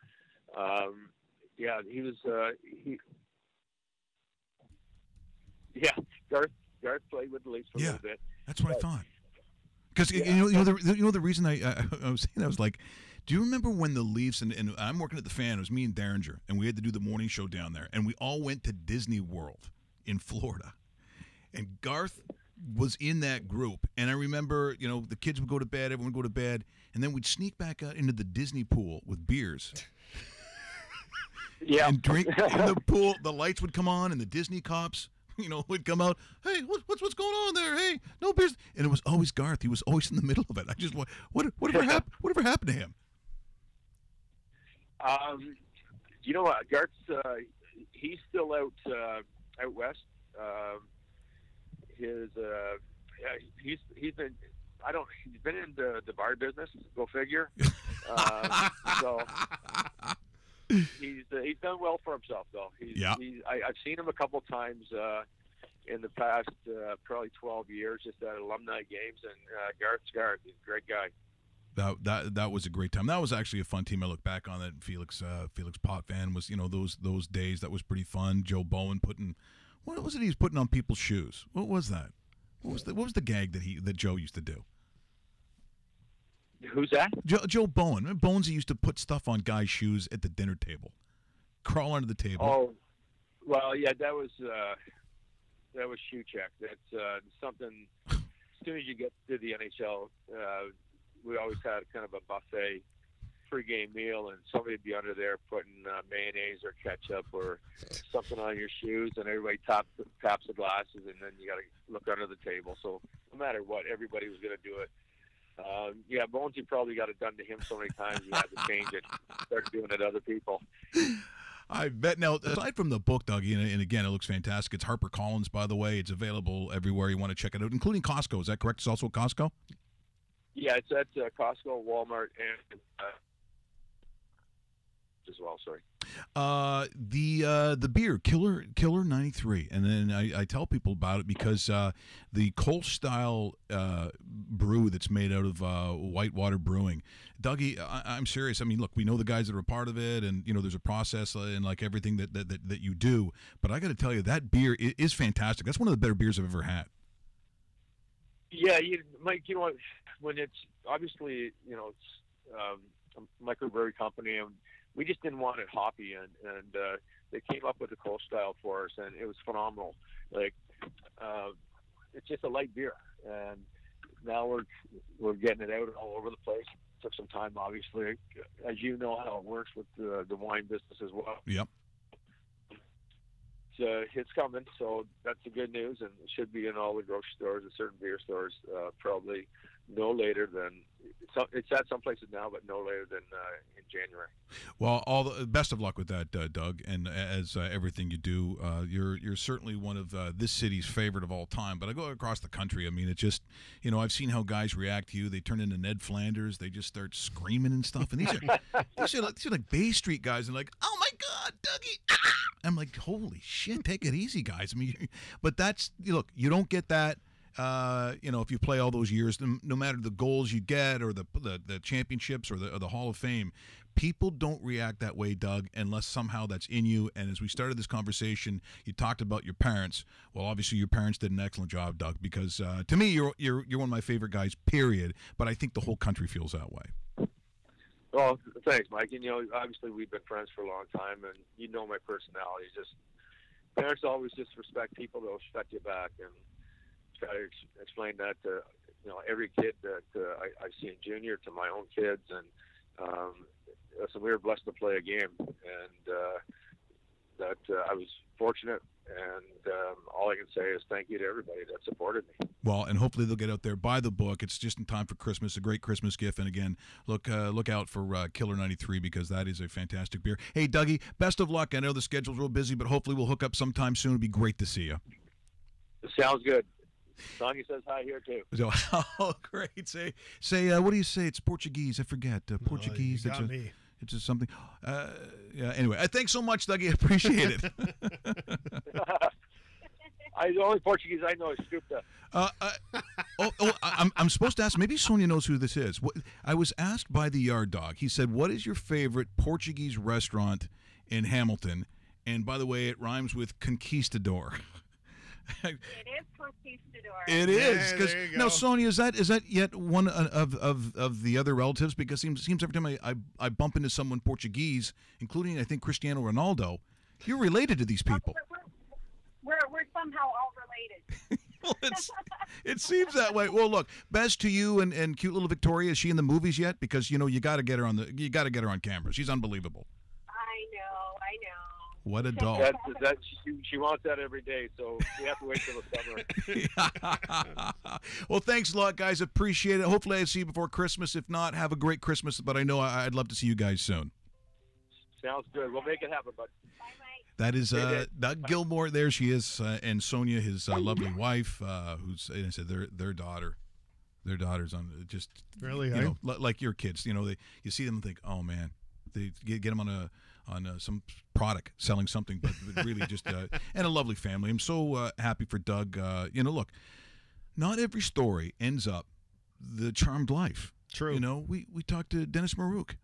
yeah, he was. Garth played with the Leafs for a little bit. That's what I thought. Because you know the reason I was saying that was like, do you remember when the Leafs and I'm working at the Fan? It was me and Derringer, and we had to do the morning show down there, and we all went to Disney World in Florida, and Garth was in that group. And I remember, the kids would go to bed, everyone would go to bed, and then we'd sneak back out into the Disney pool with beers. Yeah, and drink in the pool. The lights would come on, and the Disney cops, would come out. Hey, what's going on there? Hey, no beers. And it was always Garth. He was always in the middle of it. I just whatever happened to him? You know what, Garth's he's still out west. He's been in the bar business. Go figure. So he's done well for himself, though. I've seen him a couple times in the past probably 12 years, just at alumni games. And Garth, he's a great guy. That was a great time. That was actually a fun team. I look back on it. Felix Potvin was, those days. That was pretty fun. Joe Bowen what was it he was putting on people's shoes? What was that? What was the gag that Joe used to do? Who's that? Joe Bowen. Remember Bones, he used to put stuff on guys' shoes at the dinner table, crawl under the table. Oh, well, yeah, that was shoe check. That's something. As soon as you get to the NHL, we always had kind of a buffet pre-game meal, and somebody would be under there putting mayonnaise or ketchup or something on your shoes, and everybody taps the glasses, and then you got to look under the table. So no matter what, everybody was going to do it. Bonesy probably got it done to him so many times he had to change it, start doing it to other people. I bet. Now, aside from the book, Dougie, and again, it looks fantastic. It's HarperCollins, by the way. It's available everywhere you want to check it out, including Costco. Is that correct? It's also at Costco? Yeah, it's at Costco, Walmart, and as well. Sorry. The beer Killer 93, and then I tell people about it because the Kolsch style brew that's made out of Whitewater Brewing. Dougie, I'm serious. I mean, look, we know the guys that are a part of it, and there's a process and like everything that you do. But I got to tell you, that beer is fantastic. That's one of the better beers I've ever had. Yeah, Mike. You know what? When it's obviously it's a microbrewery company, and we just didn't want it hoppy, and they came up with the Kolsch style for us, and it was phenomenal. Like, it's just a light beer, and now we're getting it out all over the place. Took some time, obviously, as you know how it works with the wine business as well. Yep. It's coming, so that's the good news, and it should be in all the grocery stores and certain beer stores probably no later than it's at some places now, but no later than in January. Well, all the best of luck with that, Doug, and as everything you do, you're certainly one of this city's favorite of all time. But I go across the country. I mean, it just I've seen how guys react to you. They turn into Ned Flanders. They just start screaming and stuff. And these are like Bay Street guys, and like, oh my God, Dougie! Ah! I'm like, holy shit, take it easy, guys. I mean, but that's look, you don't get that. If you play all those years, no matter the goals you get or the championships or the Hall of Fame, people don't react that way, Doug, unless somehow that's in you. And as we started this conversation, you talked about your parents. Well, obviously your parents did an excellent job, Doug, because to me you're one of my favorite guys, period. But I think the whole country feels that way. Well, thanks, Mike. And obviously we've been friends for a long time, and my personality. Just parents always just respect people; they'll respect you back, and try to explain that to every kid that I see in junior to my own kids, and so we were blessed to play a game, and that I was fortunate, and all I can say is thank you to everybody that supported me. Well, and hopefully they'll get out there, buy the book. It's just in time for Christmas, a great Christmas gift. And again, look out for Killer 93 because that is a fantastic beer. Hey, Dougie, best of luck. I know the schedule's real busy, but hopefully we'll hook up sometime soon. It'd be great to see you. Sounds good. Sonia says hi here too. Oh, great! Say, what do you say? It's Portuguese. I forget. Portuguese. You got me. It's just something. Yeah. Anyway, thanks so much, Dougie. I appreciate it. The only Portuguese I know is Stupa. I'm supposed to ask. Maybe Sonia knows who this is. I was asked by the yard dog. He said, "What is your favorite Portuguese restaurant in Hamilton?" And by the way, it rhymes with conquistador. It is conquistador. It is. Yeah, there you go. Now, Sonia, is that yet one of the other relatives? Because it seems every time I bump into someone Portuguese, including I think Cristiano Ronaldo, you're related to these people. We're somehow all related. Well, it seems that way. Well, look, best to you and cute little Victoria. Is she in the movies yet? Because you got to get her on camera. She's unbelievable. I know. What a doll. She wants that every day, so we have to wait till the summer. Well, thanks a lot, guys. Appreciate it. Hopefully I see you before Christmas. If not, have a great Christmas. But I know I'd love to see you guys soon. Sounds good. We'll make it happen, bud. That is Doug Gilmore. There she is, and Sonia, his lovely wife, who's and I said their daughter. Their daughter's on just Really, you know, like your kids. You know, you see them and think, oh man, they get them on some product selling something, but really just and a lovely family. I'm so happy for Doug. Look, not every story ends up the charmed life. True. You know, we talked to Dennis Marouk.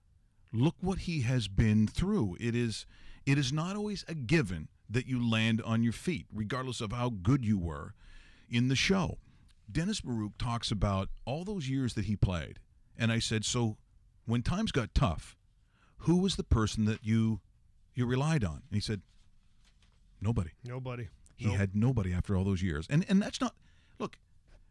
Look what he has been through. It is not always a given that you land on your feet, regardless of how good you were in the show. Dennis Marouk talks about all those years that he played. And I said, so when times got tough, who was the person that you relied on? And he said, nobody. Nobody. He had nobody after all those years. And that's not, look,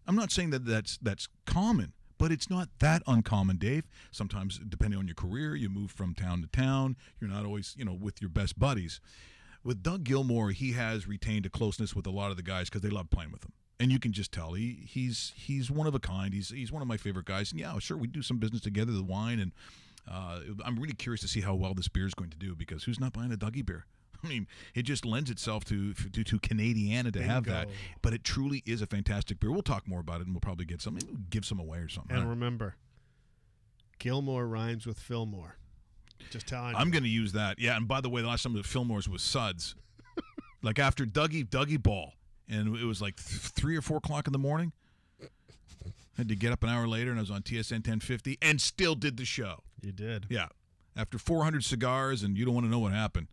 I'm not saying that that's common, but it's not that uncommon, Dave. Sometimes, depending on your career, you move from town to town. You're not always, with your best buddies. With Doug Gilmore, he has retained a closeness with a lot of the guys because they love playing with him. And you can just tell he's one of a kind. He's one of my favorite guys. And yeah, sure, we do some business together, the wine, and I'm really curious to see how well this beer is going to do because who's not buying a Dougie beer? I mean, it just lends itself to Canadiana to have that. But it truly is a fantastic beer. We'll talk more about it, and we'll probably get some. Maybe we'll give some away or something. And remember, Gilmore rhymes with Fillmore. Just telling you. I'm going to use that. Yeah, and by the way, the last time the Fillmores was Suds. Like after Dougie Ball, and it was like 3 or 4 o'clock in the morning. Had to get up an hour later, and I was on TSN 1050, and still did the show. You did. Yeah. After 400 cigars, and you don't want to know what happened.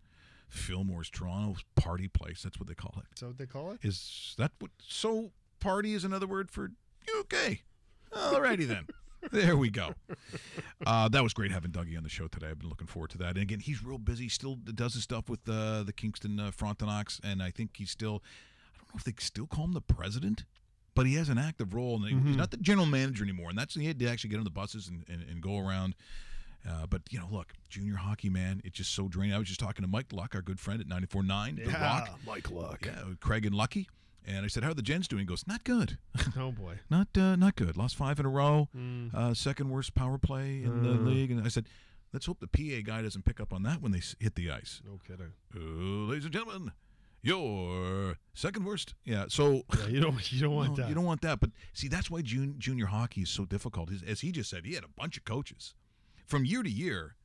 Fillmore's Toronto's party place. That's what they call it. Is that what they call it? Is that what? So party is another word for UK. Alrighty then. There we go. That was great having Dougie on the show today. I've been looking forward to that. And again, he's real busy. Still does his stuff with the Kingston Frontenacs, and I think he's still. I don't know if they still call him the president, but he has an active role, and he's not the general manager anymore. And that's he had to actually get on the buses and go around. But, look, junior hockey, man, it's just so draining. I was just talking to Mike Luck, our good friend at 94.9, The Rock. Mike Luck. Yeah, Craig and Lucky. And I said, how are the Gens doing? He goes, not good. Oh, boy. Not good. Lost 5 in a row. Second worst power play in the league. And I said, let's hope the PA guy doesn't pick up on that when they hit the ice. No kidding. Ladies and gentlemen, your second worst. Yeah, so yeah, you don't want that. You don't want that. But see, that's why junior hockey is so difficult. As he just said, he had a bunch of coaches. From year to year,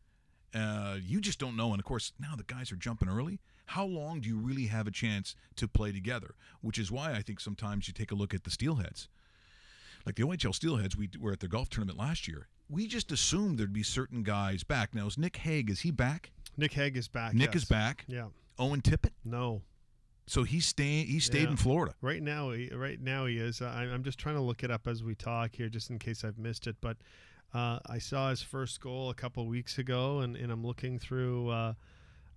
you just don't know. And, of course, now the guys are jumping early. How long do you really have a chance to play together? Which is why I think sometimes you take a look at the Steelheads. Like the OHL Steelheads, we were at their golf tournament last year. We just assumed there'd be certain guys back. Now, is Nick Hague, is he back? Nick Hague is back, Nick yes. is back? Yeah. Owen Tippett? No. So he stayed in Florida. Right now he is. I'm just trying to look it up as we talk here just in case I've missed it. But I saw his first goal a couple of weeks ago, and I'm looking through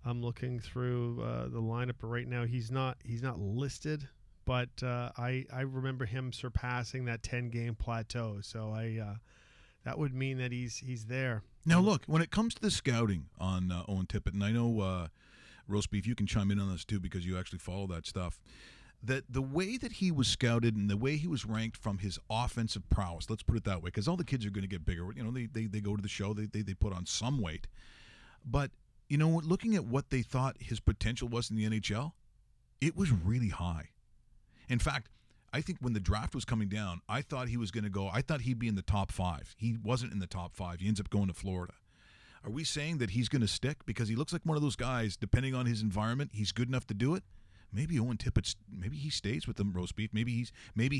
the lineup. But right now he's not listed. But I remember him surpassing that 10-game plateau. So that would mean that he's there. Now look, when it comes to the scouting on Owen Tippett, and I know Roast Beef, you can chime in on this too because you actually follow that stuff. That the way that he was scouted and the way he was ranked from his offensive prowess, let's put it that way, because all the kids are going to get bigger. They go to the show, they put on some weight. But, looking at what they thought his potential was in the NHL, it was really high. In fact, I think when the draft was coming down, I thought he was going to go, I thought he'd be in the top 5. He wasn't in the top 5. He ends up going to Florida. Are we saying that he's going to stick because he looks like one of those guys? Depending on his environment, he's good enough to do it. Maybe Owen Tippett. Maybe he stays with them roast beef. Maybe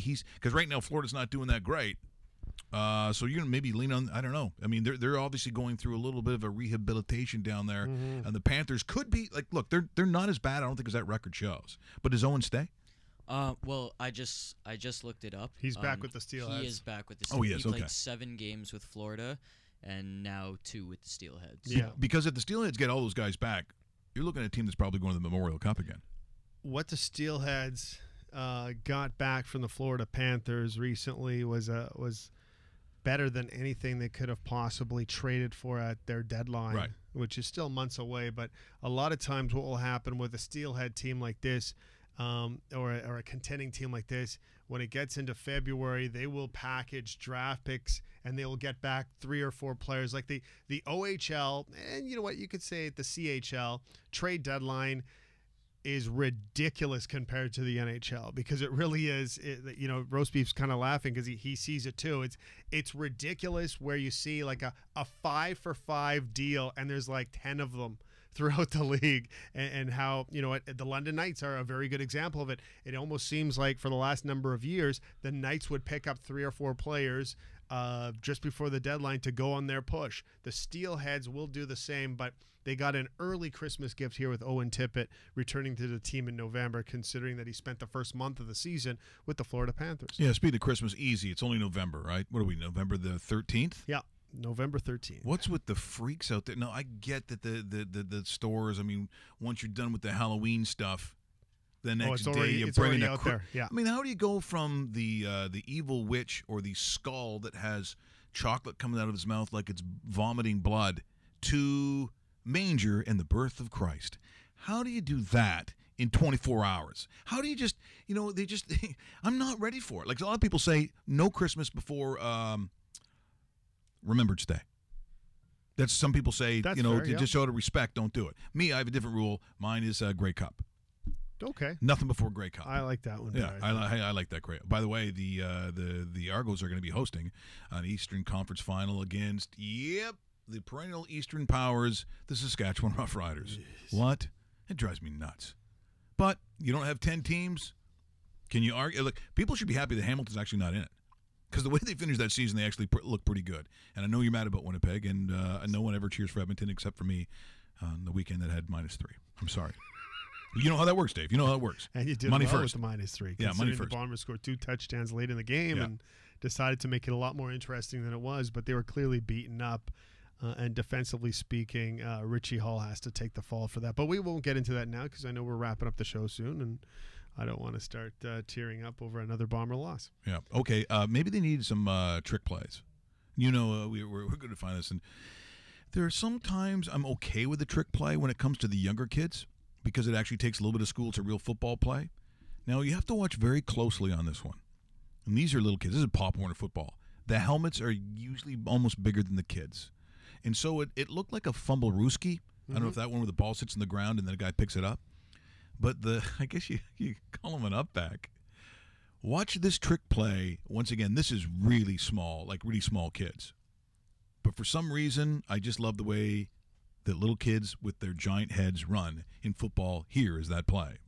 he's because right now Florida's not doing that great. So you're gonna maybe lean on. I don't know. I mean, they're obviously going through a little bit of a rehabilitation down there, and the Panthers could be like, look, they're not as bad. I don't think as that record shows. But does Owen stay? Well, I just looked it up. He's back with the Steelheads. He is back with the Steelheads. Oh, yes, He played okay. 7 games with Florida, and now 2 with the Steelheads. Yeah. Because if the Steelheads get all those guys back, you're looking at a team that's probably going to the Memorial Cup again. What the Steelheads got back from the Florida Panthers recently was better than anything they could have possibly traded for at their deadline, Right. which is still months away. But a lot of times what will happen with a Steelhead team like this or a contending team like this, when it gets into February, they will package draft picks and they will get back 3 or 4 players. Like the OHL, and you know what, you could say at the CHL, trade deadline is ridiculous compared to the NHL because it really is. Roast Beef's kind of laughing because he sees it too. It's ridiculous where you see like a 5-for-5 deal and there's like 10 of them throughout the league, and how the London Knights are a very good example of it. It almost seems like for the last number of years the Knights would pick up 3 or 4 players just before the deadline to go on their push. The Steelheads will do the same, but they got an early Christmas gift here with Owen Tippett returning to the team in November, considering that he spent the first month of the season with the Florida Panthers. Yeah, speaking of Christmas, easy. It's only November, right? What are we, November the 13th? Yeah, November 13th. What's with the freaks out there? No, I get that the stores, I mean, once you're done with the Halloween stuff, the next day you bring in out there. Yeah. I mean, how do you go from the evil witch or the skull that has chocolate coming out of his mouth like it's vomiting blood to manger and the birth of Christ? How do you do that in 24 hours? How do you just, I'm not ready for it. Like a lot of people say, no Christmas before Remembrance Day. That's some people say, That's fair, yeah. just out of respect, don't do it. Me, I have a different rule. Mine is Grey Cup. Okay. Nothing before Grey Cup. I like that one. Yeah, better. I like that Grey. By the way, the Argos are going to be hosting an Eastern Conference final against the perennial Eastern powers, the Saskatchewan Roughriders. What? It drives me nuts. But you don't have 10 teams. Can you argue? Look, people should be happy that Hamilton's actually not in it. Because the way they finished that season, they actually look pretty good. And I know you're mad about Winnipeg, and no one ever cheers for Edmonton except for me on the weekend that had -3. I'm sorry. You know how that works, Dave. You know how it works. And you did money well first. with the -3. Yeah, money first. The Bombers scored 2 touchdowns late in the game and decided to make it a lot more interesting than it was, but they were clearly beaten up. And defensively speaking, Richie Hall has to take the fall for that. But we won't get into that now because I know we're wrapping up the show soon, and I don't want to start tearing up over another Bomber loss. Yeah. Okay. Maybe they need some trick plays. We're going to find this. And there are sometimes I'm okay with the trick play when it comes to the younger kids because it actually takes a little bit of school to real football play. Now, you have to watch very closely on this one. And these are little kids. This is Pop Warner football. The helmets are usually almost bigger than the kids. And so it looked like a fumble-rooski. I don't know if that one where the ball sits in the ground and then a guy picks it up. But I guess you call him an up back. Watch this trick play. Once again, this is really small, like really small kids. But for some reason, I just love the way that little kids with their giant heads run in football. Here is that play.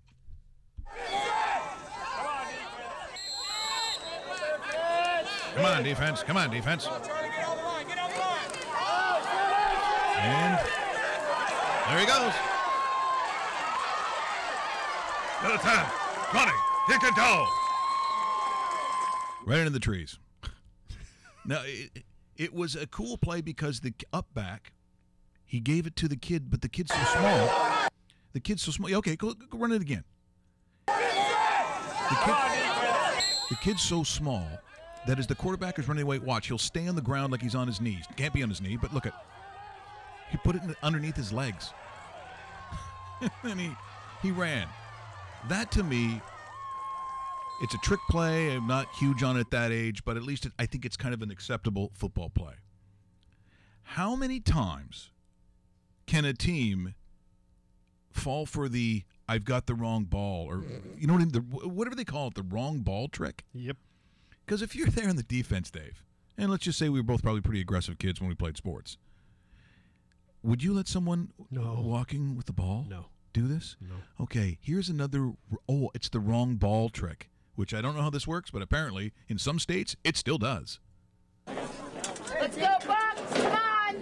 Come on, defense. Come on, defense. And there he goes. Another time. Running. Kick and toe. Right into the trees. Now, it was a cool play because the up back, he gave it to the kid, but the kid's so small. The kid's so small. Okay, go run it again. The kid's so small that as the quarterback is running away, watch, he'll stay on the ground like he's on his knees. Can't be on his knee, but look at, he put it underneath his legs. And he ran. That to me, it's a trick play. I'm not huge on it at that age, but at least I think it's kind of an acceptable football play. How many times can a team fall for the I've got the wrong ball, or you know what I mean, whatever they call it, the wrong ball trick? Yep. Because if you're there in the defense, Dave, and let's just say we were both probably pretty aggressive kids when we played sports, Would you let someone No. walking with the ball No. do this? No. Okay, here's another. Oh, it's the wrong ball trick, which I don't know how this works, but apparently in some states it still does. Let's go, Bucks! Come on!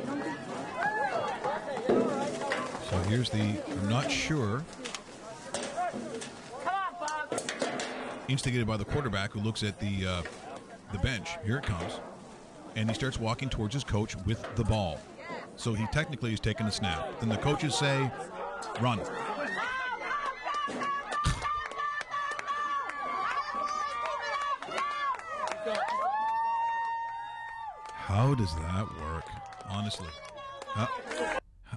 So here's the. I'm not sure. Come on, Bucks! Instigated by the quarterback who looks at the bench. Here it comes, and he starts walking towards his coach with the ball. So he technically is taking a snap. Then the coaches say, "Run." How does that work? Honestly,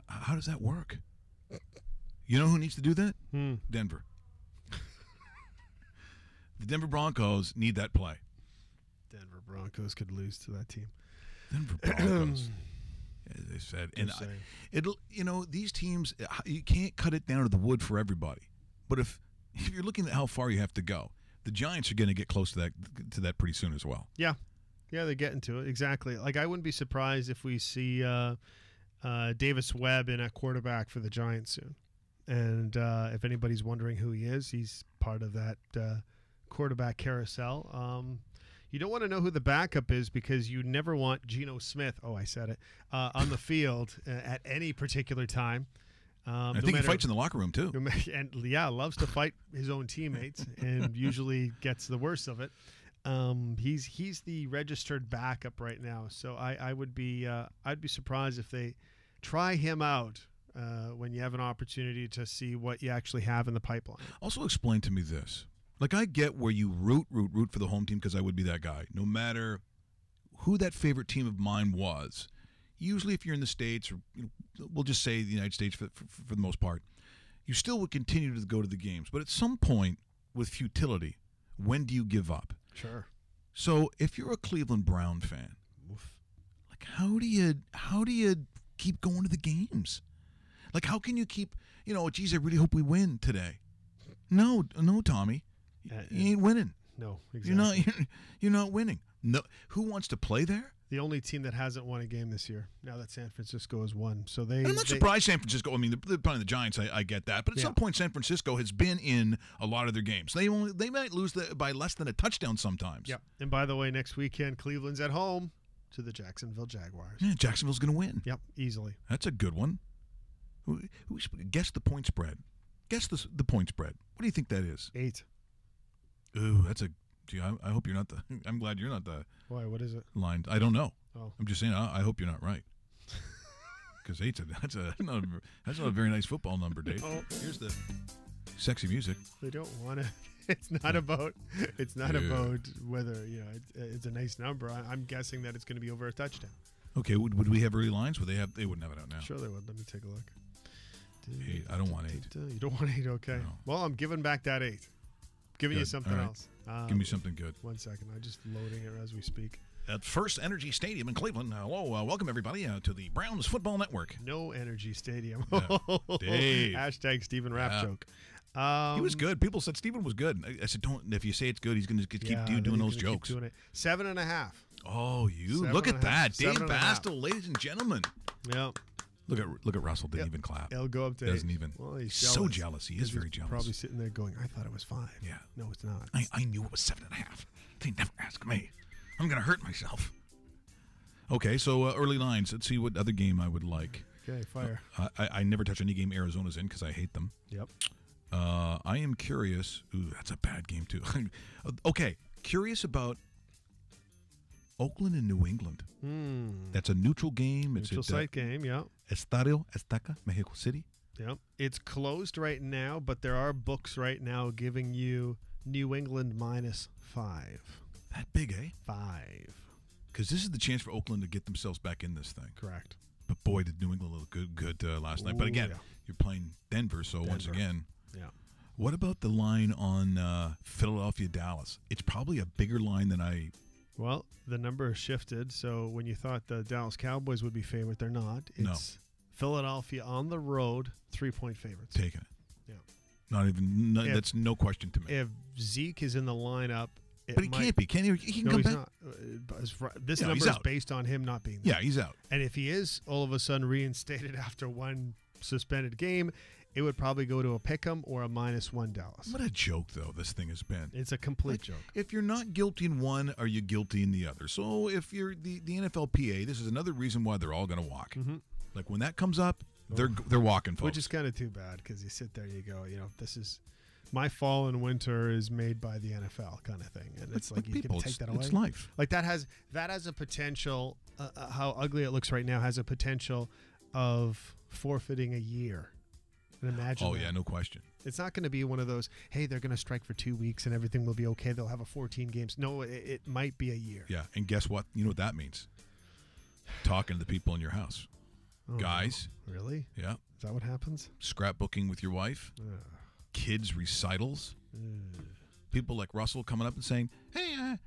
how does that work? You know who needs to do that? Denver. The Denver Broncos need that play. Denver Broncos could lose to that team. Denver Broncos, as they said, and Just saying. it'll. These teams, you can't cut it down to the wood for everybody. But if you're looking at how far you have to go, the Giants are going to get close to that pretty soon as well. Yeah, they're getting to it. Exactly. Like, I wouldn't be surprised if we see Davis Webb in at quarterback for the Giants soon. And if anybody's wondering who he is, he's part of that quarterback carousel. You don't want to know who the backup is because you never want Geno Smith, I said it, on the field at any particular time. I think he fights in the locker room too. And loves to fight his own teammates and usually gets the worst of it. He's the registered backup right now, so I'd be surprised if they try him out when you have an opportunity to see what you actually have in the pipeline. Also, explain to me this. Like, I get where you root for the home team because I would be that guy. No matter who that favorite team of mine was, usually if you're in the States, or we'll just say the United States for the most part, you still would continue to go to the games. But at some point, with futility, when do you give up? Sure. So if you're a Cleveland Brown fan, like how do you keep going to the games? Like, how can you keep, geez, I really hope we win today. No, Tommy. You ain't winning. No, exactly. You're not winning. No, who wants to play there? The only team that hasn't won a game this year. Now that San Francisco has won, so I'm not surprised San Francisco. I mean, they're playing the Giants. I get that, but at some point, San Francisco has been in a lot of their games. They might lose by less than a touchdown sometimes. Yep. And by the way, next weekend Cleveland's at home to the Jacksonville Jaguars. Yeah, Jacksonville's going to win. Yep, easily. That's a good one. Guess the point spread. Guess the point spread. What do you think that is? 8. Ooh, that's a. Gee, I hope you're not the. I'm glad you're not the. Why? What is it? Line. I don't know. Oh. I'm just saying. I hope you're not right. Because 8's that's not a very nice football number, Dave. Oh. Here's the sexy music. They don't want to. It's not about. It's not about whether it's a nice number. I'm guessing that it's going to be over a touchdown. Okay. Would we have early lines? Would they have? They wouldn't have it out now. Sure, they would. Let me take a look. 8. I don't want 8. You don't want 8. Okay. No. Well, I'm giving back that 8. Giving you Good. something All right. else. Give me something good. 1 second. I'm just loading it as we speak. At First Energy Stadium in Cleveland. Hello, welcome everybody to the Browns Football Network. No Energy Stadium. Dave. Hashtag Stephen Rapp Yeah. joke. He was good. People said Stephen was good. I said, don't. If you say it's good, he's going to keep doing those jokes. Keep doing it. 7.5. Oh, you 7 look and at a half. that, Dave 7.5. Bastel, ladies and gentlemen. Yeah. Look at Russell. Didn't even clap. He'll go up to Doesn't 8. even. Well, he's so jealous. He is He's very jealous. Probably sitting there going, I thought it was 5. Yeah. No, it's not. I knew it was 7.5. They never ask me. I'm going to hurt myself. Okay, so early lines. Let's see what other game I would like. Okay, fire. I never touch any game Arizona's in because I hate them. Yep. I am curious. Ooh, that's a bad game too. Okay, curious about Oakland and New England. That's a neutral game. Neutral It's site game, yeah. Estadio Azteca, Mexico City. Yep. It's closed right now, but there are books right now giving you New England -5. That big, eh? 5. Because this is the chance for Oakland to get themselves back in this thing. Correct. But boy, did New England look good last night. Ooh, But again, yeah. you're playing Denver, so once Denver. again. Yeah. What about the line on Philadelphia-Dallas? It's probably a bigger line than I... Well, the number has shifted, so when you thought the Dallas Cowboys would be favored, they're not. It's Philadelphia on the road, 3-point favorites. Taking it. Yeah. Not even. That's no question to me. If Zeke is in the lineup, But he can't be. Can he? He can No, come he's back. not. This Yeah, number he's is out. based on him not being there. Yeah, he's out. And if he is all of a sudden reinstated after one suspended game, it would probably go to a pick'em or a -1 Dallas. What a joke, though, this thing has been. It's a complete joke. If you're not guilty in one, are you guilty in the other? So if you're the NFLPA, this is another reason why they're all going to walk. Mm-hmm. Like when that comes up, they're walking, folks. Which is kind of too bad because you sit there and you go, this is my fall and winter is made by the NFL kind of thing, and it's like you can take that away. It's life. Like that has a potential. How ugly it looks right now has a potential of forfeiting a year. And imagine. Oh that. yeah, no question. It's not going to be one of those. Hey, they're going to strike for 2 weeks and everything will be okay. They'll have a 14 games. No, it might be a year. Yeah, and guess what? You know what that means? Talking to the people in your house, guys. Really? Yeah. Is that what happens? Scrapbooking with your wife. Kids recitals. People like Russell coming up and saying, "Hey, do you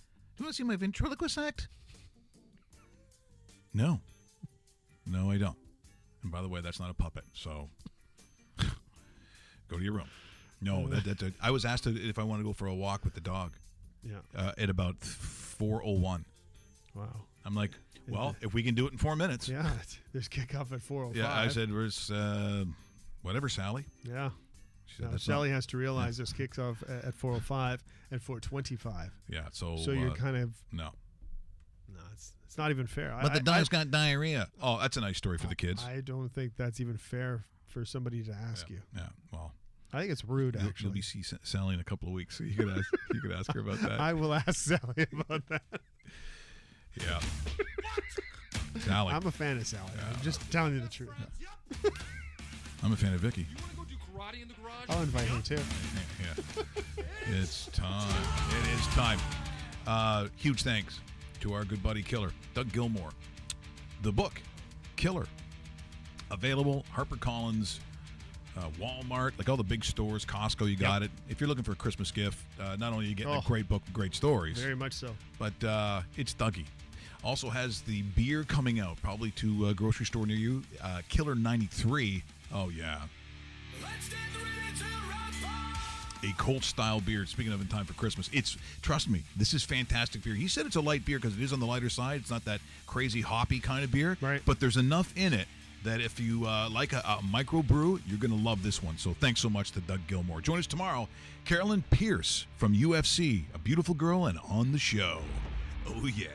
want to see my ventriloquist act?" No, I don't. And by the way, that's not a puppet. So go to your room. No, I was asked if I want to go for a walk with the dog. Yeah. At about 4:01. Wow. I'm like, well, if we can do it in 4 minutes. Yeah. There's kickoff at 4:05. Yeah, I said, "Where's whatever, Sally?" Yeah. She said, Now, "That's Sally not-" has to realize this kicks off at 4:05 and 4:25. Yeah, so you're kind of no. It's not even fair. But the dog's got diarrhea. Oh, that's a nice story for the kids. I don't think that's even fair for somebody to ask you. Yeah, well, I think it's rude. you'll Actually, be see Sally in a couple of weeks, so you could ask her about that. I will ask Sally about that. Yeah, Sally. I'm a fan of Sally. I'm just telling you the truth. I'm a fan of Vicky. I'll invite her too. Yeah. It's time. It is time. Huge thanks to our good buddy Killer, Doug Gilmore. The book, Killer, available HarperCollins, Walmart, like all the big stores, Costco, you got it. If you're looking for a Christmas gift, not only are you getting a great book with great stories, Very much so. but it's Dougie. Also has the beer coming out, probably to a grocery store near you, Killer 93. Oh, yeah. A Colt-style beer. Speaking of in time for Christmas, trust me, this is fantastic beer. He said it's a light beer because it is on the lighter side. It's not that crazy hoppy kind of beer, right? But there's enough in it that if you like a micro brew, you're going to love this one. So thanks so much to Doug Gilmore. Join us tomorrow, Carolyn Pierce from UFC, a beautiful girl and on the show. Oh, yeah.